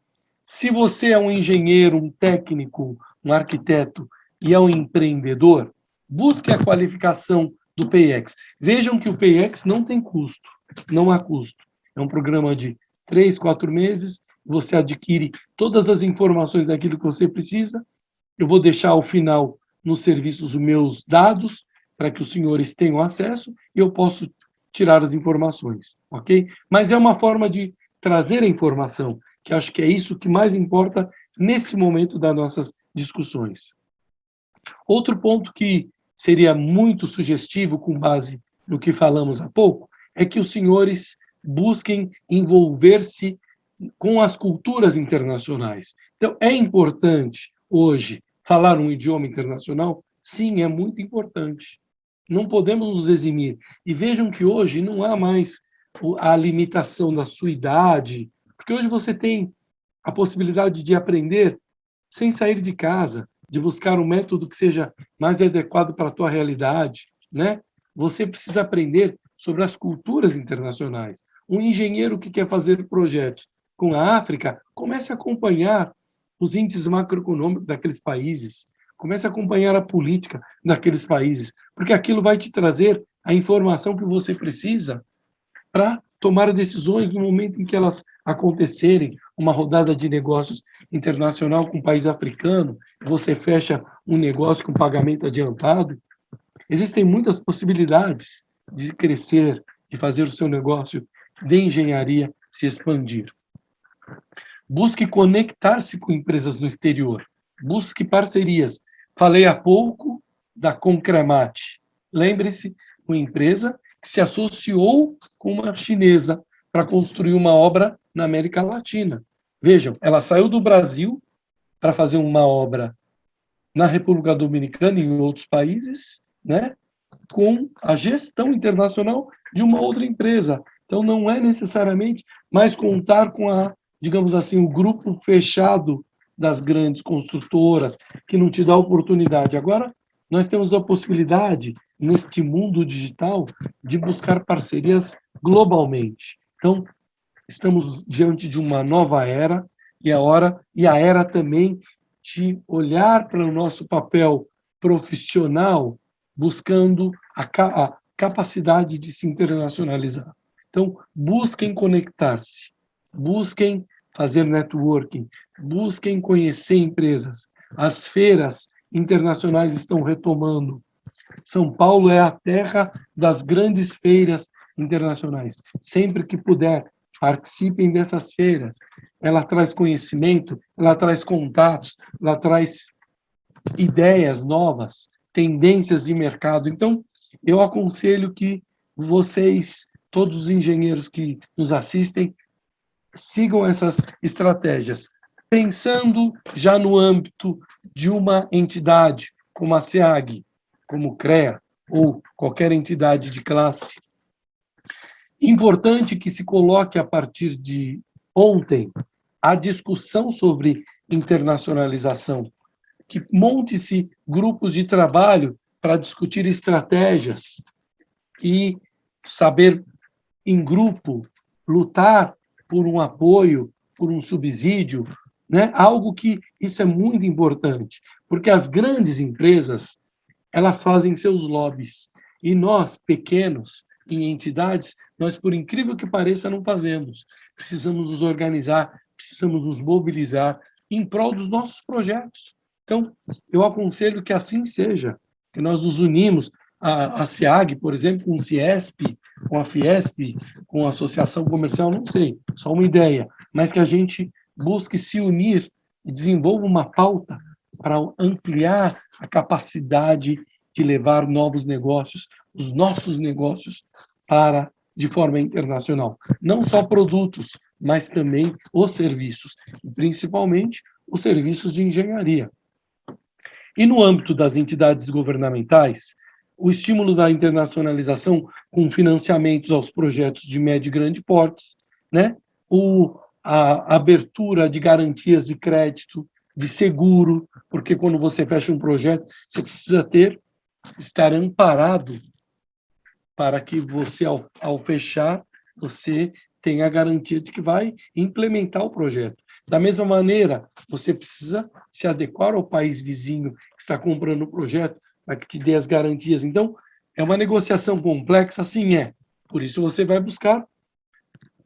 Se você é um engenheiro, um técnico, um arquiteto e é um empreendedor, busque a qualificação do PIEX. Vejam que o PIEX não tem custo, não há custo. É um programa de 3, 4 meses, você adquire todas as informações daquilo que você precisa. Eu vou deixar ao final nos serviços os meus dados, para que os senhores tenham acesso, e eu posso tirar as informações, ok? Mas é uma forma de trazer a informação, que acho que é isso que mais importa nesse momento das nossas discussões. Outro ponto que seria muito sugestivo, com base no que falamos há pouco, é que os senhores busquem envolver-se com as culturas internacionais. Então, é importante, hoje, falar um idioma internacional? Sim, é muito importante. Não podemos nos eximir. E vejam que hoje não há mais a limitação da sua idade, porque hoje você tem a possibilidade de aprender sem sair de casa. de buscar um método que seja mais adequado para a tua realidade, né? Você precisa aprender sobre as culturas internacionais. Um engenheiro que quer fazer projetos com a África, comece a acompanhar os índices macroeconômicos daqueles países, comece a acompanhar a política daqueles países, porque aquilo vai te trazer a informação que você precisa para tomar decisões no momento em que elas acontecerem, uma rodada de negócios internacional com um país africano, você fecha um negócio com pagamento adiantado. Existem muitas possibilidades de crescer, de fazer o seu negócio de engenharia se expandir. Busque conectar-se com empresas no exterior. Busque parcerias. Falei há pouco da Concremate. Lembre-se, uma empresa que se associou com uma chinesa para construir uma obra na América Latina. Vejam, ela saiu do Brasil para fazer uma obra na República Dominicana e em outros países, né, com a gestão internacional de uma outra empresa. Então, não é necessariamente mais contar com digamos assim, o grupo fechado das grandes construtoras, que não te dá oportunidade. Agora, nós temos a possibilidade, neste mundo digital, de buscar parcerias globalmente. Então, estamos diante de uma nova era, e a era também de olhar para o nosso papel profissional, buscando a capacidade de se internacionalizar. Então, busquem conectar-se, busquem fazer networking, busquem conhecer empresas. As feiras internacionais estão retomando. São Paulo é a terra das grandes feiras internacionais. Sempre que puder, participem dessas feiras. Ela traz conhecimento, ela traz contatos, ela traz ideias novas, tendências de mercado. Então, eu aconselho que vocês, todos os engenheiros que nos assistem, sigam essas estratégias, pensando já no âmbito de uma entidade, como a SEAG, como o CREA, ou qualquer entidade de classe. Importante que se coloque a partir de ontem a discussão sobre internacionalização, que monte-se grupos de trabalho para discutir estratégias e saber, em grupo, lutar por um apoio, por um subsídio, né? Algo que isso é muito importante, porque as grandes empresas, elas fazem seus lobbies, e nós, pequenos, em entidades, nós, por incrível que pareça, não fazemos. Precisamos nos organizar, precisamos nos mobilizar em prol dos nossos projetos. Então, eu aconselho que assim seja, que nós nos unimos, a SEAG, por exemplo, com o CIESP, com a Fiesp, com a Associação Comercial, não sei, só uma ideia, mas que a gente busque se unir e desenvolva uma pauta para ampliar a capacidade de levar novos negócios, os nossos negócios, de forma internacional. Não só produtos, mas também os serviços, principalmente os serviços de engenharia. E no âmbito das entidades governamentais, o estímulo da internacionalização com financiamentos aos projetos de médio e grande portes, né? A abertura de garantias de crédito, de seguro, porque quando você fecha um projeto, você precisa estar amparado para que você, ao fechar, você tenha a garantia de que vai implementar o projeto. Da mesma maneira, você precisa se adequar ao país vizinho que está comprando o projeto para que te dê as garantias. Então, é uma negociação complexa, sim é. Por isso, você vai buscar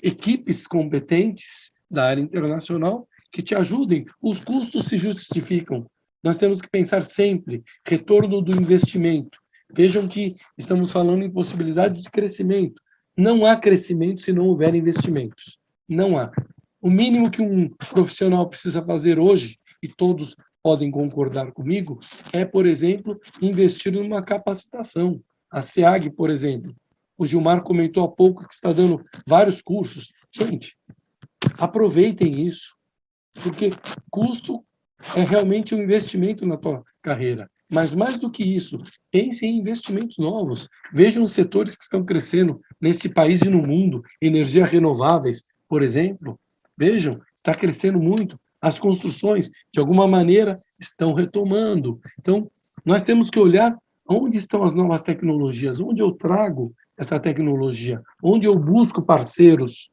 equipes competentes da área internacional que te ajudem. Os custos se justificam. Nós temos que pensar sempre retorno do investimento. Vejam que estamos falando em possibilidades de crescimento. Não há crescimento se não houver investimentos. Não há. O mínimo que um profissional precisa fazer hoje, e todos podem concordar comigo, é, por exemplo, investir numa capacitação. A SEAG, por exemplo, o Gilmar comentou há pouco que está dando vários cursos. Gente, aproveitem isso, porque custo é realmente um investimento na tua carreira. Mas, mais do que isso, pense em investimentos novos. Vejam os setores que estão crescendo nesse país e no mundo. Energias renováveis, por exemplo. Vejam, está crescendo muito. as construções, de alguma maneira, estão retomando. Então, nós temos que olhar onde estão as novas tecnologias, onde eu trago essa tecnologia, onde eu busco parceiros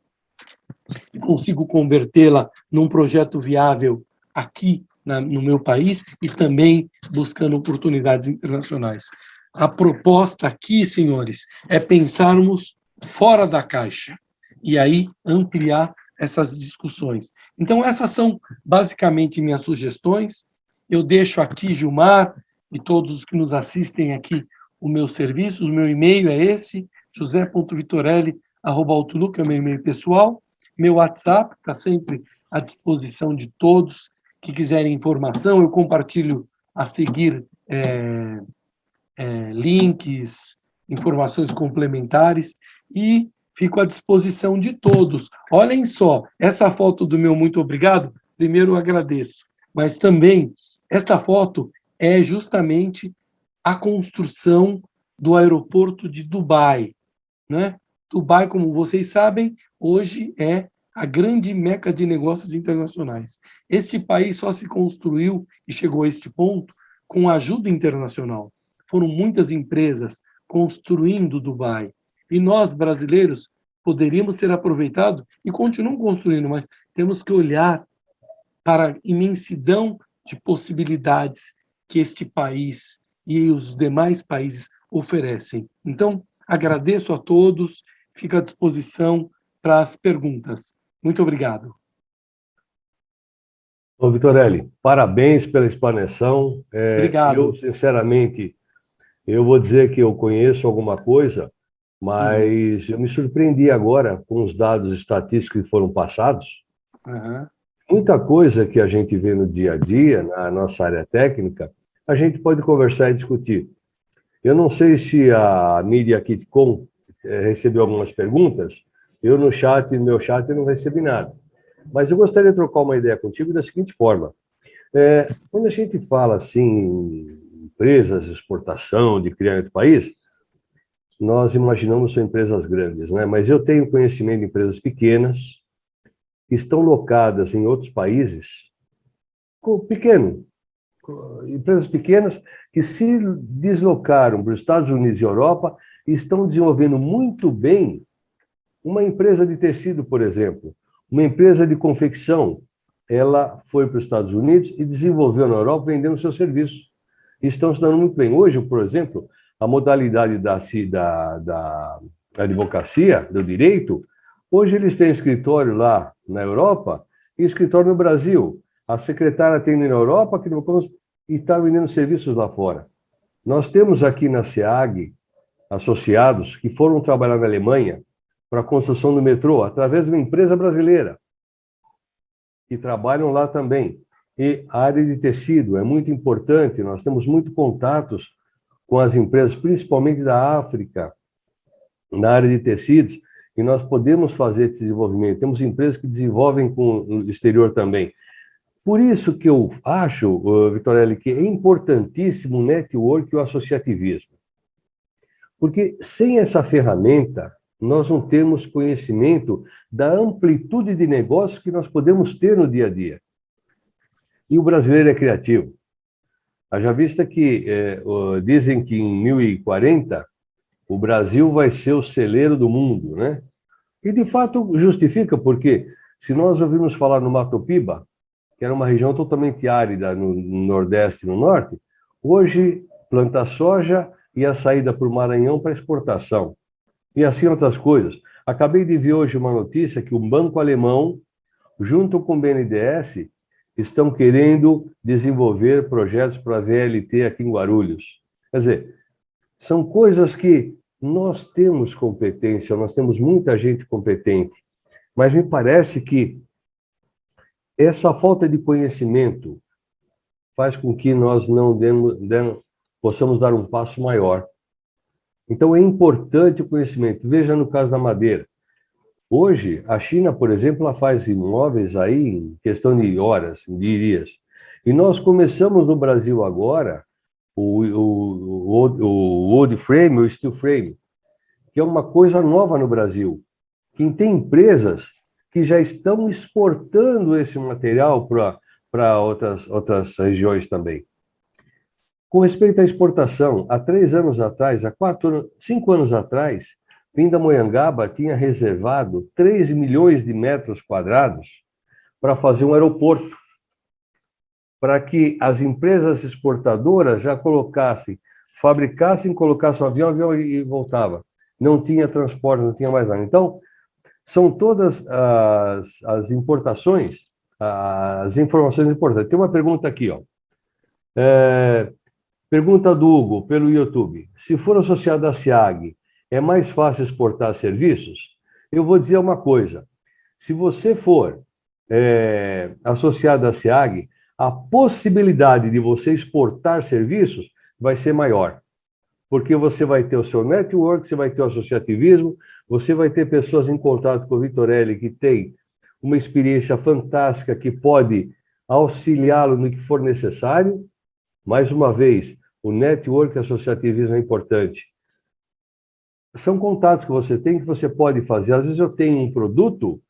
e consigo convertê-la num projeto viável aqui no meu país e também buscando oportunidades internacionais. A proposta aqui, senhores, é pensarmos fora da caixa e aí ampliar essas discussões. Então, essas são basicamente minhas sugestões. Eu deixo aqui, Gilmar, e todos os que nos assistem aqui, o meu serviço, o meu e-mail é esse, josé.vitorelli@outlook, é o meu e-mail pessoal. Meu WhatsApp está sempre à disposição de todos que quiserem informação. Eu compartilho a seguir links, informações complementares e fico à disposição de todos. Olhem só, essa foto do meu muito obrigado, primeiro eu agradeço, mas também esta foto é justamente a construção do aeroporto de Dubai, né? Dubai, como vocês sabem, hoje é a grande meca de negócios internacionais. Este país só se construiu e chegou a este ponto com ajuda internacional. Foram muitas empresas construindo Dubai. E nós, brasileiros, poderíamos ter aproveitado e continuam construindo, mas temos que olhar para a imensidão de possibilidades que este país e os demais países oferecem. Então, agradeço a todos, fico à disposição para as perguntas. Muito obrigado. Ô, Vitorelli, parabéns pela explanação. Obrigado. Eu, sinceramente, eu vou dizer que eu conheço alguma coisa, mas eu me surpreendi agora com os dados estatísticos que foram passados. Uhum. Muita coisa que a gente vê no dia a dia, na nossa área técnica, a gente pode conversar e discutir. Eu não sei se a Media KitCom recebeu algumas perguntas, eu no meu chat não recebi nada. Mas eu gostaria de trocar uma ideia contigo da seguinte forma. Quando a gente fala assim, empresas, exportação, de criar em outro país, nós imaginamos são empresas grandes, né? Mas eu tenho conhecimento de empresas pequenas que estão locadas em outros países, empresas pequenas que se deslocaram para os Estados Unidos e Europa e estão desenvolvendo muito bem uma empresa de tecido, por exemplo, uma empresa de confecção. Ela foi para os Estados Unidos e desenvolveu na Europa vendendo seus serviços. E estão se dando muito bem. Hoje, por exemplo, a modalidade da advocacia, do direito, hoje eles têm escritório lá na Europa e escritório no Brasil. A secretária tem na Europa que e está vendendo serviços lá fora. Nós temos aqui na SEAG associados que foram trabalhar na Alemanha para a construção do metrô, através de uma empresa brasileira, que trabalham lá também. E a área de tecido é muito importante, nós temos muitos contatos com as empresas, principalmente da África, na área de tecidos, e nós podemos fazer esse desenvolvimento. Temos empresas que desenvolvem com o exterior também. Por isso que eu acho, Vitorelli, que é importantíssimo o network e o associativismo. Porque sem essa ferramenta, nós não temos conhecimento da amplitude de negócios que nós podemos ter no dia a dia. E o brasileiro é criativo. Haja vista que dizem que em 2040 o Brasil vai ser o celeiro do mundo, né? E de fato justifica, porque se nós ouvirmos falar no Mato Piba, que era uma região totalmente árida no Nordeste e no Norte, hoje planta soja e a saída para o Maranhão para exportação. E assim outras coisas. Acabei de ver hoje uma notícia que um banco alemão, junto com o BNDES, estão querendo desenvolver projetos para a VLT aqui em Guarulhos. Quer dizer, são coisas que nós temos competência, nós temos muita gente competente, mas me parece que essa falta de conhecimento faz com que nós não possamos dar um passo maior. Então, é importante o conhecimento. Veja no caso da madeira. Hoje, a China, por exemplo, ela faz imóveis aí em questão de horas, de dias. E nós começamos no Brasil agora o wood frame, o steel frame, que é uma coisa nova no Brasil. Quem tem empresas que já estão exportando esse material para para outras regiões também. Com respeito à exportação, há 3 anos atrás, 5 anos atrás, Pindamonhangaba tinha reservado 3 milhões de metros quadrados para fazer um aeroporto, para que as empresas exportadoras já fabricassem, colocassem o avião e voltava. Não tinha transporte, não tinha mais nada. Então, são todas as importações, as informações importantes. Tem uma pergunta aqui, ó. Pergunta do Hugo, pelo YouTube. Se for associado à SEAG, é mais fácil exportar serviços? Eu vou dizer uma coisa. Se você for associado à SEAG, a possibilidade de você exportar serviços vai ser maior. Porque você vai ter o seu network, você vai ter o associativismo, você vai ter pessoas em contato com o Vitorelli que tem uma experiência fantástica que pode auxiliá-lo no que for necessário. Mais uma vez, o network associativismo é importante. São contatos que você tem que você pode fazer. Às vezes eu tenho um produto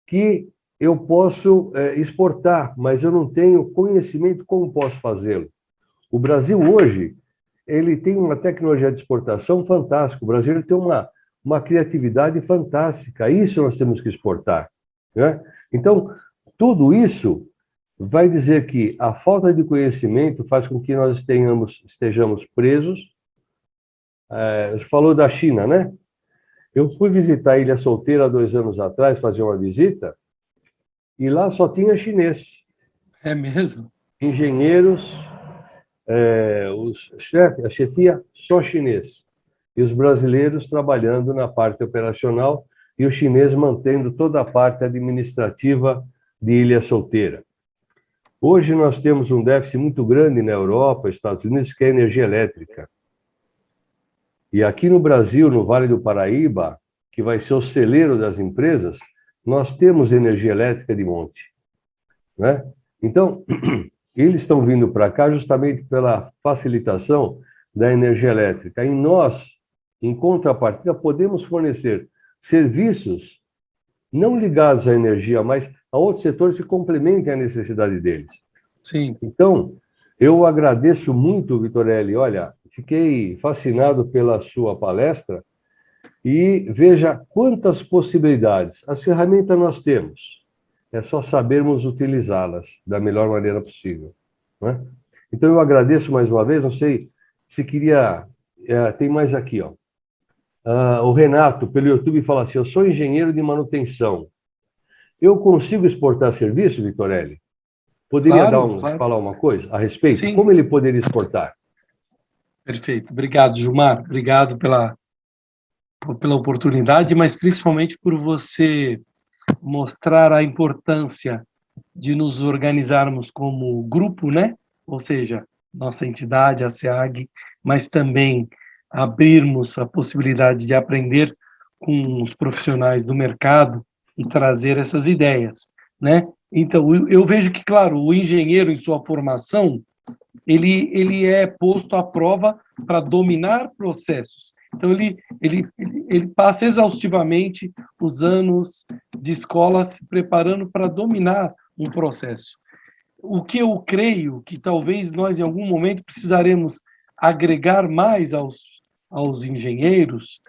que eu posso exportar, mas eu não tenho conhecimento como posso fazê-lo. O Brasil hoje, ele tem uma tecnologia de exportação fantástica. O Brasil ele tem uma criatividade fantástica. Isso nós temos que exportar, né? Então, tudo isso vai dizer que a falta de conhecimento faz com que nós estejamos presos. Você falou da China, né? Eu fui visitar a Ilha Solteira há 2 anos atrás, fazer uma visita, e lá só tinha chinês. É mesmo? Engenheiros, a chefia, só chinês. E os brasileiros trabalhando na parte operacional e os chineses mantendo toda a parte administrativa de Ilha Solteira. Hoje nós temos um déficit muito grande na Europa, Estados Unidos, que é a energia elétrica. E aqui no Brasil, no Vale do Paraíba, que vai ser o celeiro das empresas, nós temos energia elétrica de monte, né? Então, eles estão vindo para cá justamente pela facilitação da energia elétrica. E nós, em contrapartida, podemos fornecer serviços não ligados à energia, mas a outros setores que complementem a necessidade deles. Sim. Então, eu agradeço muito, Vitorelli. Olha, fiquei fascinado pela sua palestra e veja quantas possibilidades. As ferramentas nós temos, é só sabermos utilizá-las da melhor maneira possível, né? Então, eu agradeço mais uma vez. Não sei se queria... tem mais aqui, ó. O Renato, pelo YouTube, fala assim: eu sou engenheiro de manutenção. Eu consigo exportar serviço, Vitorelli? Poderia falar uma coisa a respeito? Sim. Como ele poderia exportar? Perfeito. Obrigado, Gilmar. Obrigado pela oportunidade, mas principalmente por você mostrar a importância de nos organizarmos como grupo, né? Ou seja, nossa entidade, a SEAG, mas também abrirmos a possibilidade de aprender com os profissionais do mercado e trazer essas ideias, né? Então, eu vejo que, claro, o engenheiro, em sua formação, ele é posto à prova para dominar processos. Então, ele passa exaustivamente os anos de escola se preparando para dominar um processo. O que eu creio que talvez nós, em algum momento, precisaremos agregar mais aos engenheiros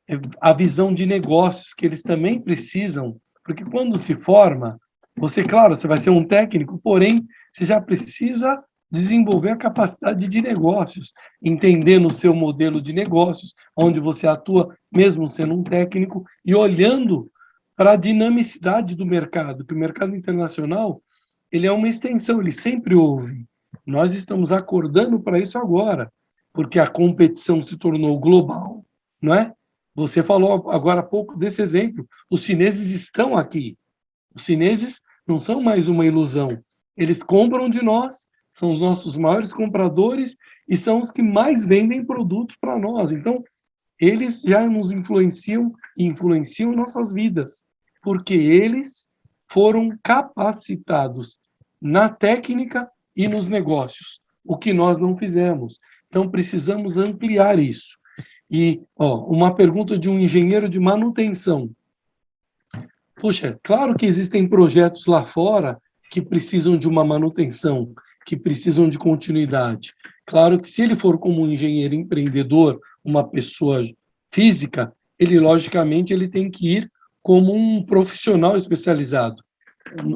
é a visão de negócios, que eles também precisam, porque quando se forma, você, claro, você vai ser um técnico, porém, você já precisa desenvolver a capacidade de negócios, entendendo o seu modelo de negócios, onde você atua, mesmo sendo um técnico, e olhando para a dinamicidade do mercado, que o mercado internacional ele é uma extensão, ele sempre houve. Nós estamos acordando para isso agora, porque a competição se tornou global, não é? Você falou agora há pouco desse exemplo, os chineses estão aqui. Os chineses não são mais uma ilusão, eles compram de nós, são os nossos maiores compradores e são os que mais vendem produtos para nós. Então, eles já nos influenciam e influenciam nossas vidas, porque eles foram capacitados na técnica e nos negócios, o que nós não fizemos. Então, precisamos ampliar isso. E, uma pergunta de um engenheiro de manutenção. Poxa, claro que existem projetos lá fora que precisam de uma manutenção, que precisam de continuidade. Claro que se ele for como um engenheiro empreendedor, uma pessoa física, ele logicamente ele tem que ir como um profissional especializado.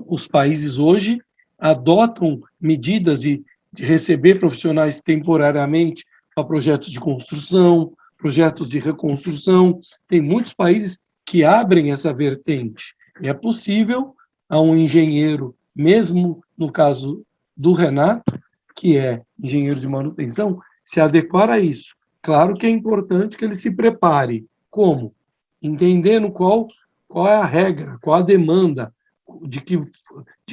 Os países hoje adotam medidas de receber profissionais temporariamente para projetos de construção, projetos de reconstrução. Tem muitos países que abrem essa vertente. E é possível a um engenheiro, mesmo no caso do Renato, que é engenheiro de manutenção, se adequar a isso. Claro que é importante que ele se prepare. Como? Entendendo qual é a regra, qual a demanda, de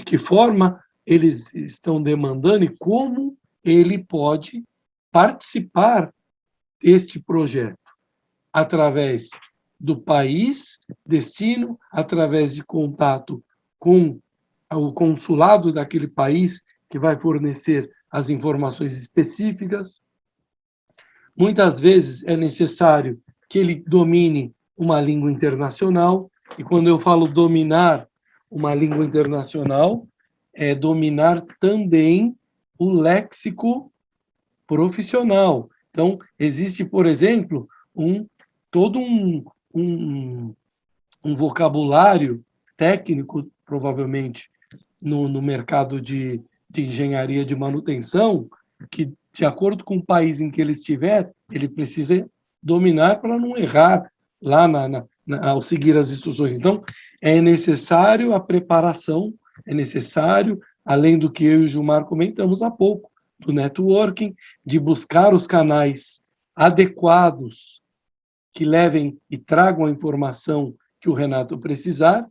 que forma eles estão demandando e como ele pode participar deste projeto, através do país destino, através de contato com o consulado daquele país, que vai fornecer as informações específicas. Muitas vezes é necessário que ele domine uma língua internacional, e quando eu falo dominar uma língua internacional, é dominar também o léxico profissional. Então, existe, por exemplo, todo um vocabulário técnico, provavelmente, no mercado de engenharia de manutenção, que, de acordo com o país em que ele estiver, ele precisa dominar para não errar lá ao seguir as instruções. Então, é necessário a preparação, é necessário, além do que eu e o Gilmar comentamos há pouco, do networking, de buscar os canais adequados que levem e tragam a informação que o Renato precisar.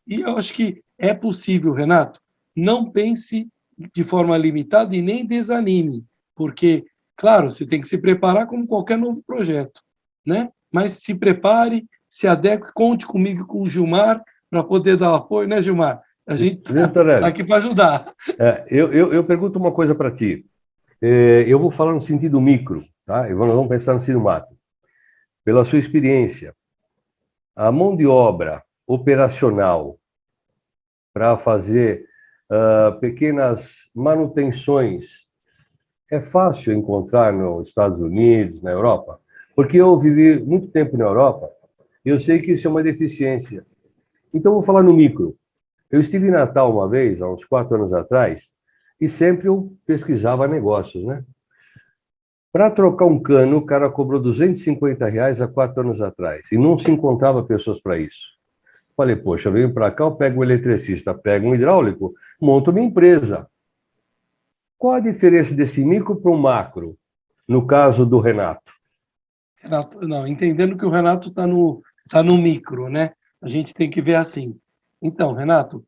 E eu acho que é possível, Renato. Não pense de forma limitada e nem desanime, porque, claro, você tem que se preparar como qualquer novo projeto, né? Mas se prepare, se adeque, conte comigo e com o Gilmar para poder dar apoio, né, Gilmar? A gente está aqui para ajudar. Eu pergunto uma coisa para ti. Eu vou falar no sentido micro, tá? E nós vamos pensar no sentido macro. Pela sua experiência, a mão de obra operacional para fazer pequenas manutenções é fácil encontrar nos Estados Unidos, na Europa? Porque eu vivi muito tempo na Europa e eu sei que isso é uma deficiência. Então, vou falar no micro. Eu estive em Natal uma vez, há uns 4 anos atrás, e sempre eu pesquisava negócios, né? Para trocar um cano, o cara cobrou R$250 há 4 anos atrás, e não se encontrava pessoas para isso. Falei, poxa, eu venho para cá, eu pego um eletricista, pego um hidráulico, monto minha empresa. Qual a diferença desse micro para o macro, no caso do Renato? Renato, não, entendendo que o Renato está no micro, né? A gente tem que ver assim. Então, Renato,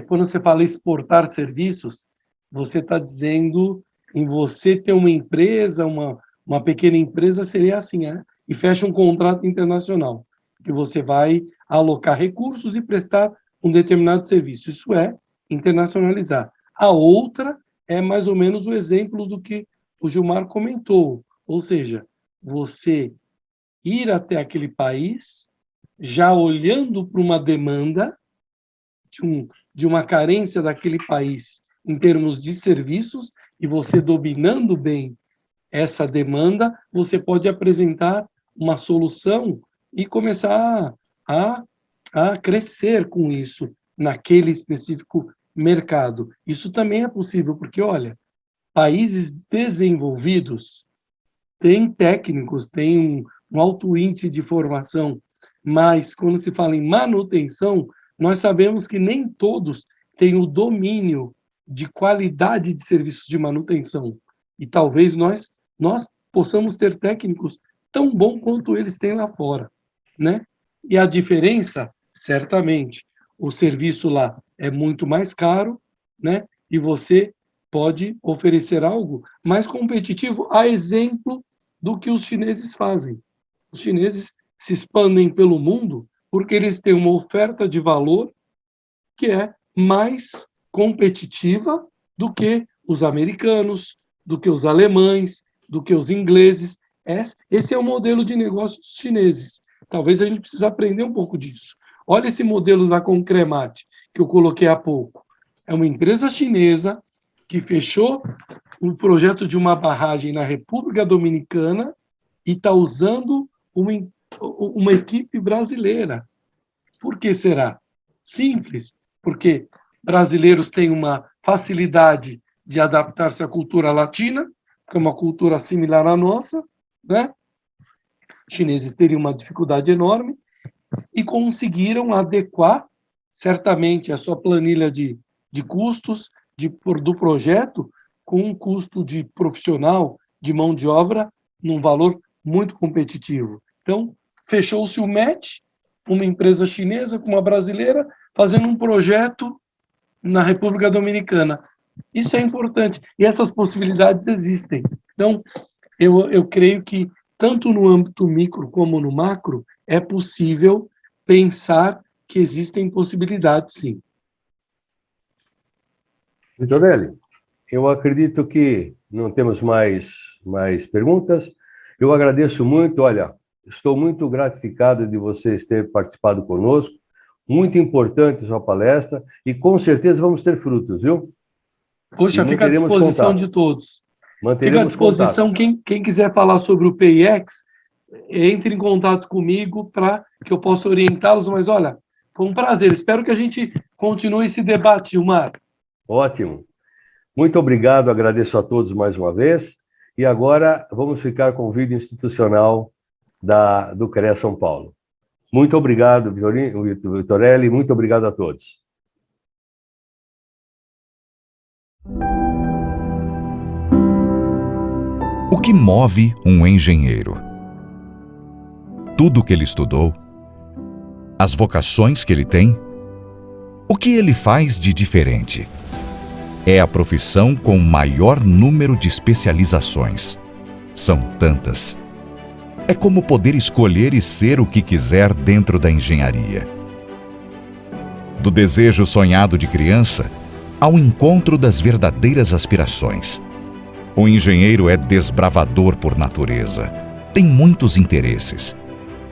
quando você fala exportar serviços, você está dizendo em você ter uma empresa, uma pequena empresa, seria assim, né? E fecha um contrato internacional, que você vai alocar recursos e prestar um determinado serviço. Isso é internacionalizar. A outra é mais ou menos o exemplo do que o Gilmar comentou, ou seja, você ir até aquele país já olhando para uma demanda de uma carência daquele país em termos de serviços, e você dominando bem essa demanda, você pode apresentar uma solução e começar a crescer com isso naquele específico mercado. Isso também é possível, porque, olha, países desenvolvidos têm técnicos, têm um alto índice de formação, mas quando se fala em manutenção, nós sabemos que nem todos têm o domínio de qualidade de serviços de manutenção. E talvez nós possamos ter técnicos tão bons quanto eles têm lá fora, né? E a diferença, certamente, o serviço lá é muito mais caro, né? E você pode oferecer algo mais competitivo, a exemplo do que os chineses fazem. Os chineses se expandem pelo mundo porque eles têm uma oferta de valor que é mais competitiva do que os americanos, do que os alemães, do que os ingleses. Esse é o modelo de negócio dos chineses. Talvez a gente precise aprender um pouco disso. Olha esse modelo da Concremat, que eu coloquei há pouco. É uma empresa chinesa que fechou um projeto de uma barragem na República Dominicana e está usando uma equipe brasileira. Por que será? Simples, porque brasileiros têm uma facilidade de adaptar-se à cultura latina, que é uma cultura similar à nossa, né? Chineses teriam uma dificuldade enorme e conseguiram adequar certamente a sua planilha de custos do projeto com um custo de profissional, de mão de obra, num valor muito competitivo. Então, fechou-se o match, uma empresa chinesa com uma brasileira fazendo um projeto na República Dominicana. Isso é importante, e essas possibilidades existem. Então, eu creio que, tanto no âmbito micro como no macro, é possível pensar que existem possibilidades, sim. Vitorelli, eu acredito que não temos mais perguntas. Eu agradeço muito, olha, estou muito gratificado de vocês terem participado conosco. Muito importante a sua palestra e com certeza vamos ter frutos, viu? Poxa, fica à disposição contato de todos. Fica à disposição quem quiser falar sobre o PIX, entre em contato comigo para que eu possa orientá-los. Mas olha, foi um prazer. Espero que a gente continue esse debate, Gilmar. Ótimo. Muito obrigado, agradeço a todos mais uma vez. E agora vamos ficar com o vídeo institucional do CREA São Paulo. Muito obrigado, Vitorelli, muito obrigado a todos. O que move um engenheiro? Tudo que ele estudou? As vocações que ele tem? O que ele faz de diferente? É a profissão com maior número de especializações. São tantas. É como poder escolher e ser o que quiser dentro da engenharia. Do desejo sonhado de criança ao encontro das verdadeiras aspirações. O engenheiro é desbravador por natureza. Tem muitos interesses.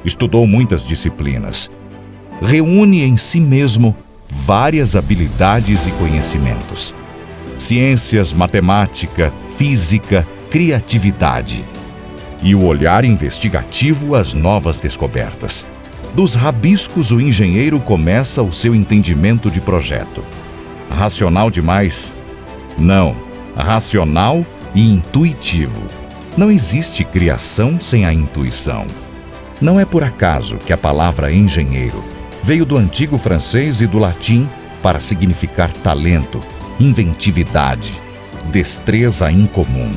Estudou muitas disciplinas. Reúne em si mesmo várias habilidades e conhecimentos. Ciências, matemática, física, criatividade. E o olhar investigativo às novas descobertas. Dos rabiscos, o engenheiro começa o seu entendimento de projeto. Racional demais? Não. Racional e intuitivo. Não existe criação sem a intuição. Não é por acaso que a palavra engenheiro veio do antigo francês e do latim para significar talento, inventividade, destreza incomum.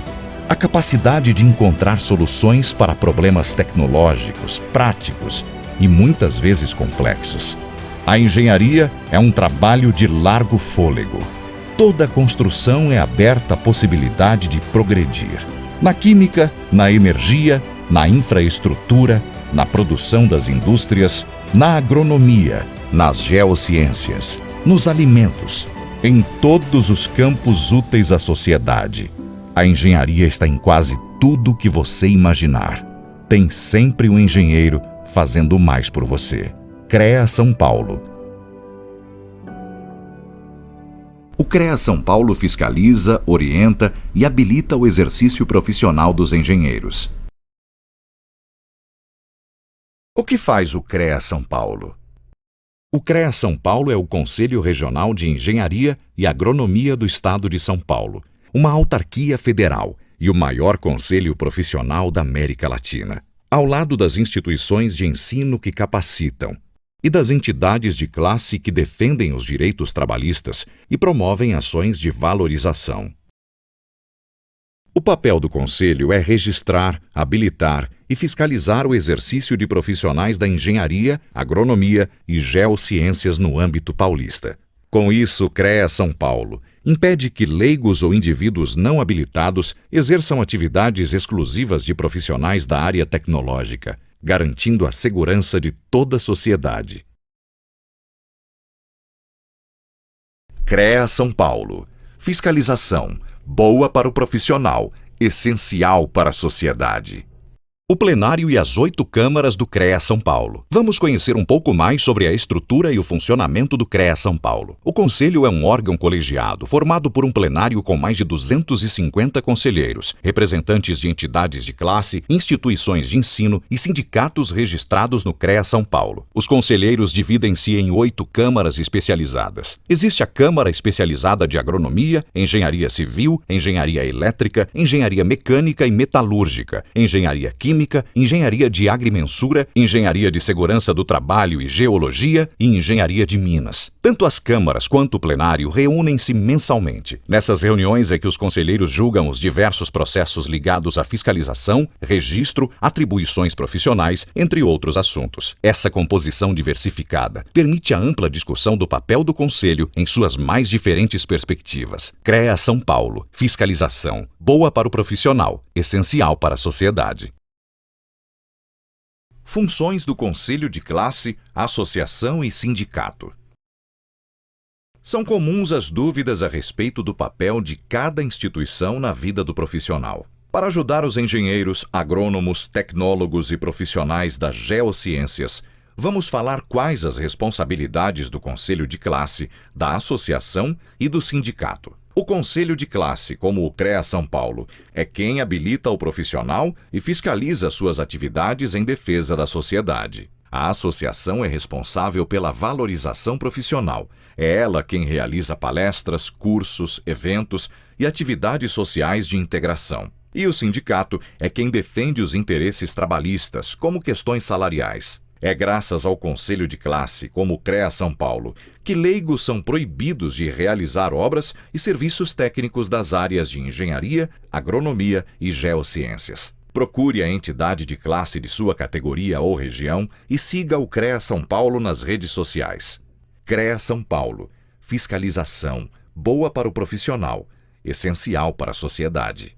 A capacidade de encontrar soluções para problemas tecnológicos, práticos e muitas vezes complexos. A engenharia é um trabalho de largo fôlego. Toda construção é aberta à possibilidade de progredir. Na química, na energia, na infraestrutura, na produção das indústrias, na agronomia, nas geociências, nos alimentos, em todos os campos úteis à sociedade. A engenharia está em quase tudo que você imaginar. Tem sempre um engenheiro fazendo mais por você. CREA São Paulo. O CREA São Paulo fiscaliza, orienta e habilita o exercício profissional dos engenheiros. O que faz o CREA São Paulo? O CREA São Paulo é o Conselho Regional de Engenharia e Agronomia do Estado de São Paulo, uma autarquia federal e o maior conselho profissional da América Latina, ao lado das instituições de ensino que capacitam e das entidades de classe que defendem os direitos trabalhistas e promovem ações de valorização. O papel do Conselho é registrar, habilitar e fiscalizar o exercício de profissionais da engenharia, agronomia e geociências no âmbito paulista. Com isso, o CREA São Paulo impede que leigos ou indivíduos não habilitados exerçam atividades exclusivas de profissionais da área tecnológica, garantindo a segurança de toda a sociedade. CREA São Paulo. Fiscalização. Boa para o profissional, essencial para a sociedade. o plenário e as 8 câmaras do CREA São Paulo. Vamos conhecer um pouco mais sobre a estrutura e o funcionamento do CREA São Paulo. O Conselho é um órgão colegiado formado por um plenário com mais de 250 conselheiros, representantes de entidades de classe, instituições de ensino e sindicatos registrados no CREA São Paulo. Os conselheiros dividem-se em 8 câmaras especializadas. Existe a Câmara Especializada de Agronomia, Engenharia Civil, Engenharia Elétrica, Engenharia Mecânica e Metalúrgica, Engenharia Química, Engenharia de Agrimensura, Engenharia de Segurança do Trabalho e Geologia e Engenharia de Minas. Tanto as câmaras quanto o plenário reúnem-se mensalmente. Nessas reuniões é que os conselheiros julgam os diversos processos ligados à fiscalização, registro, atribuições profissionais, entre outros assuntos. Essa composição diversificada permite a ampla discussão do papel do Conselho em suas mais diferentes perspectivas. CREA São Paulo. Fiscalização. Boa para o profissional, essencial para a sociedade. Funções do Conselho de Classe, Associação e Sindicato. São comuns as dúvidas a respeito do papel de cada instituição na vida do profissional. Para ajudar os engenheiros, agrônomos, tecnólogos e profissionais das geociências, vamos falar quais as responsabilidades do Conselho de Classe, da Associação e do Sindicato. O Conselho de Classe, como o CREA São Paulo, é quem habilita o profissional e fiscaliza suas atividades em defesa da sociedade. A associação é responsável pela valorização profissional. É ela quem realiza palestras, cursos, eventos e atividades sociais de integração. E o sindicato é quem defende os interesses trabalhistas, como questões salariais. É graças ao Conselho de Classe, como o CREA São Paulo, que leigos são proibidos de realizar obras e serviços técnicos das áreas de engenharia, agronomia e geociências. Procure a entidade de classe de sua categoria ou região e siga o CREA São Paulo nas redes sociais. CREA São Paulo. Fiscalização. Boa para o profissional. Essencial para a sociedade.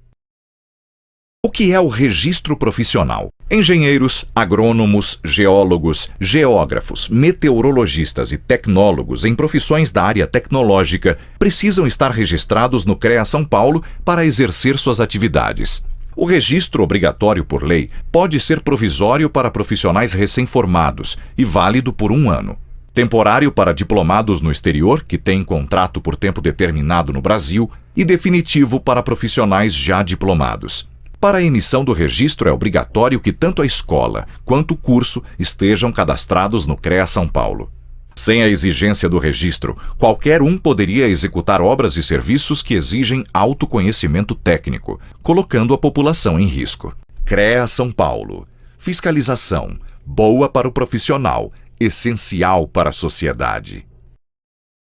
O que é o registro profissional? Engenheiros, agrônomos, geólogos, geógrafos, meteorologistas e tecnólogos em profissões da área tecnológica precisam estar registrados no CREA São Paulo para exercer suas atividades. O registro obrigatório por lei pode ser provisório para profissionais recém-formados e válido por 1 ano. Temporário para diplomados no exterior, que têm contrato por tempo determinado no Brasil, e definitivo para profissionais já diplomados. Para a emissão do registro é obrigatório que tanto a escola quanto o curso estejam cadastrados no CREA São Paulo. Sem a exigência do registro, qualquer um poderia executar obras e serviços que exigem autoconhecimento técnico, colocando a população em risco. CREA São Paulo. Fiscalização. Boa para o profissional, essencial para a sociedade.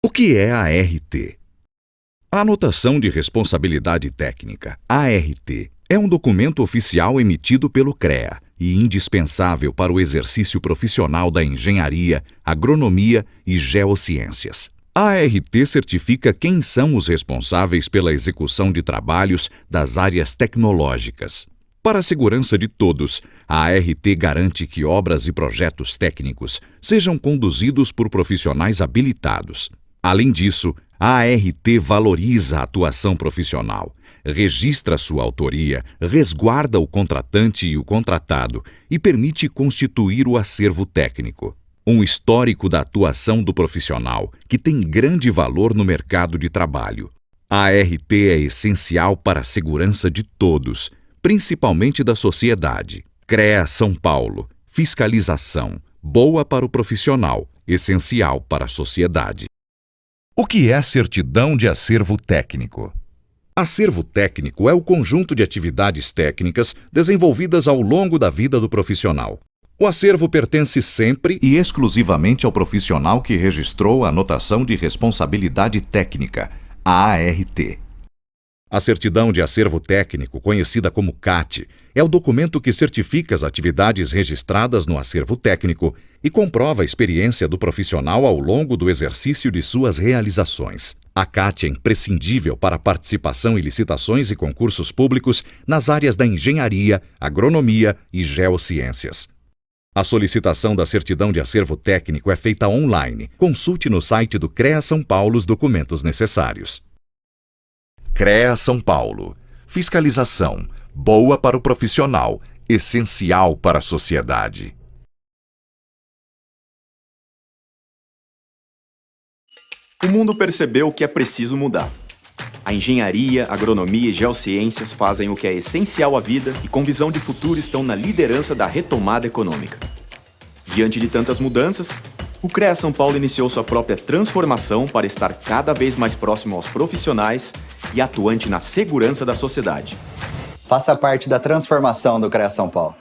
O que é a ART? A Anotação de Responsabilidade Técnica, ART, é um documento oficial emitido pelo CREA e indispensável para o exercício profissional da engenharia, agronomia e geociências. A ART certifica quem são os responsáveis pela execução de trabalhos das áreas tecnológicas. Para a segurança de todos, a ART garante que obras e projetos técnicos sejam conduzidos por profissionais habilitados. Além disso, a ART valoriza a atuação profissional, registra sua autoria, resguarda o contratante e o contratado e permite constituir o acervo técnico. Um histórico da atuação do profissional que tem grande valor no mercado de trabalho. A ART é essencial para a segurança de todos, principalmente da sociedade. CREA São Paulo. Fiscalização. Boa para o profissional, essencial para a sociedade. O que é a certidão de acervo técnico? Acervo técnico é o conjunto de atividades técnicas desenvolvidas ao longo da vida do profissional. O acervo pertence sempre e exclusivamente ao profissional que registrou a anotação de responsabilidade técnica, a ART. A certidão de acervo técnico, conhecida como CAT, é o documento que certifica as atividades registradas no acervo técnico e comprova a experiência do profissional ao longo do exercício de suas realizações. A CAT é imprescindível para a participação em licitações e concursos públicos nas áreas da engenharia, agronomia e geociências. A solicitação da certidão de acervo técnico é feita online. Consulte no site do CREA São Paulo os documentos necessários. CREA São Paulo. Fiscalização. Boa para o profissional, essencial para a sociedade. O mundo percebeu que é preciso mudar. A engenharia, agronomia e geociências fazem o que é essencial à vida e, com visão de futuro, estão na liderança da retomada econômica. Diante de tantas mudanças, o CREA São Paulo iniciou sua própria transformação para estar cada vez mais próximo aos profissionais e atuante na segurança da sociedade. Faça parte da transformação do CREA São Paulo.